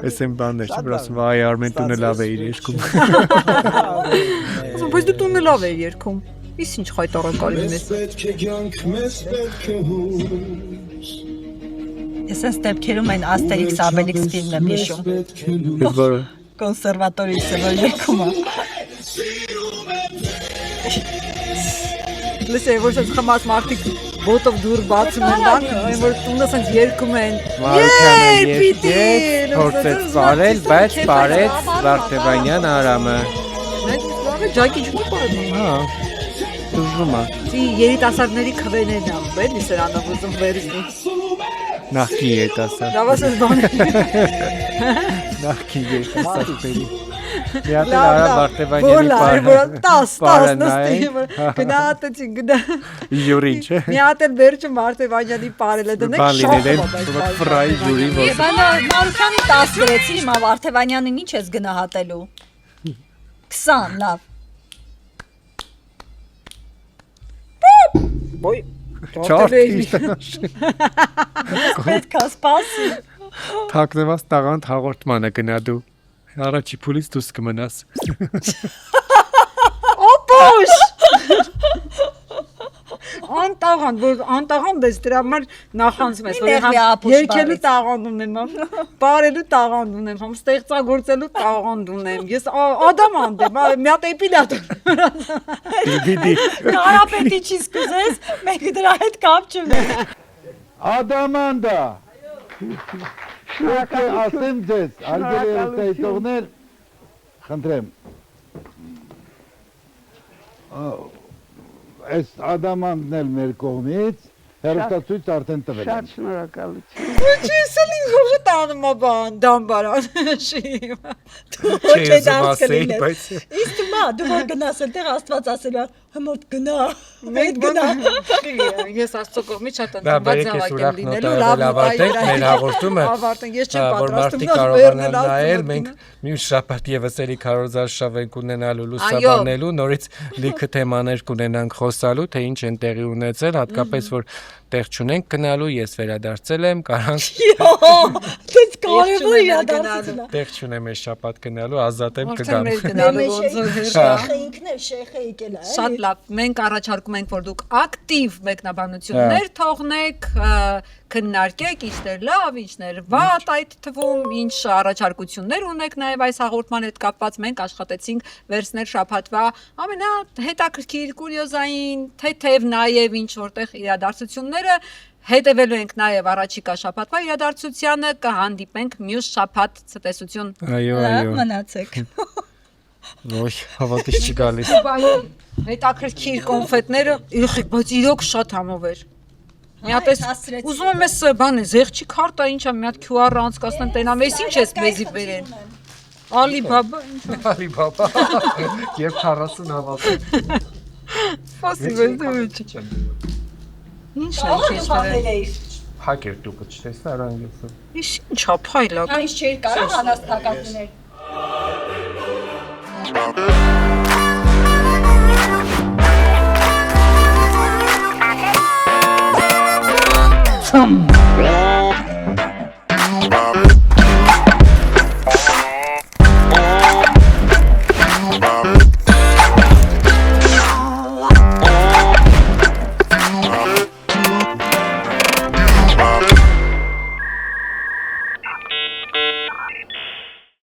Ես եմ բաններ, չէ՞ որ ասում վայ Արմեն տունը լավ է իր երգում։ Ասում բայց դու տունը լավ է երգում։ Իսկ ինչ խայտարակալի ես։ Ես այս դեպքերում այն Asterix Obelix ֆիլմն եմ հիշում։ Կոնսերվատորիից է երգում։ Լսե որ ես խմած մարդիկ բոտով դուր բացում են բան, այն որ տունը ասենց երգում են։ Մարուքյանը երգեց, փորձեց բարել, բայց բարեց Վարդևանյան Արամը։ Ջակի չունի բարել։ Հա։ Դժվում է։ Ի երիտասարդների քվեներն ան, բերնի սրանով ուզում վերցնի։ Նախկին երիտասարդ։ Լավ ասես բան։ Նախկին երիտասարդների։ Դիատել Արա Վարդևանյանի պարը։ 10 նստի գնահատեցին գնա։ Յուրին չէ։ Մի հատ էլ վերջը Վարդևանյանի պարելը դնեք շոխը ֆրայի ջուրի ո՞ս։ Մարուքյանի 10 դրեցի, հիմա Վարդևանյանին ինչ ես գնահատելու։ 20 լավ։ Ոյ Չարտ։ Պետք է սպասի։ Թակնված տաղանդ հաղորդմանը գնա դու։ Առաջի փուլից դուրս կմնաս։ Օպոշ։ Անտաղանդ ես դրա համար նախանցում ես, որ երկելու տաղանդ ունեմ, բարելու տաղանդ ունեմ, ստեղծագործելու տաղանդ ունեմ, ես ադամանդ եմ, մի հատ էպիլատոր։ Կարապետի չի սկուզես, մենք դրա հետ կապ չունենք։ Ադամանդա, շուտ ասեմ ձեզ, արգելի երեստայտողներ, խնդրեմ, այս ադամանդն էլ մեր կողմից հեռուստացույց արդեն տվել են։ Շատ շնորհակալություն։ Ոչ ես էլ ինձ ոչ տանում բան, դամբարան, շիմ։ Դու ոչ է դարձ կլինես։ Իսկ մա, դու որ գնաս այդտեղ Աստված ասել է, հմոտ գնա։ Մենք գնա։ Ես Աստծո կողմից շատ ընդունված զավակ եմ լինելու, լավ մեր հաղորդումը, որ մարդիկ կարողանան նայել, մենք մյուս շաբաթ եւս էլի քարոզար շավ ենք ունենալու լուսաբանելու, նորից լիքը թեմաներ կունենանք խոսալու, թե ինչ են տեղի ունեցել, հատկապես որ տեղ չունենք գնալու, ես վերադարձել եմ, կարանք։ Դες կարևոր իրադարձություն է։ Տեղ չունեմ այս շաբաթ գնալու, ազատ եմ կգամ։ Ինքն էլ շեյխը եկել է։ Շատ լավ, մենք առաջարկում ենք, որ դուք ակտիվ մեկնաբանություններ թողնեք, քննարկեք, ինչն է լավ, ինչն է վատ, այդ թվում, ինչ առաջարկություններ ունեք նաև այս հաղորդման հետ կապված, մենք աշխատեցինք վերցնել շաբաթվա ամենահետաքրքիր, կուրիոզային, թեթև նաև ինչ որտեղ իրադարձությունները, հետևելու ենք նաև առաջիկա շաբաթվա իրադարձությանը, կհանդիպենք մյուս շաբաթ ցտեսություն։ Այո, մնացեք։ Ոչ, հավատից չի գալիս։ Հետաքրքիր կոնֆետները, եղեք, բայց իրոք շատ համով էր։ Մի հատ էս ուզում եմ էս բանը, զեղչի քարտա ինչա, մի հատ QR անցկացնեմ, տենամ, էս ինչ ես մեզի բերեն։ Alibaba, Alibaba, եւ 40 հավաք։ Սպասիբ ես դու չի։ Ինչն է քիչ։ Հակեր դուք չտեսնա արանյուսը։ Ինչափայլակ։ Այս չէր կարող անաստակացներ։ Some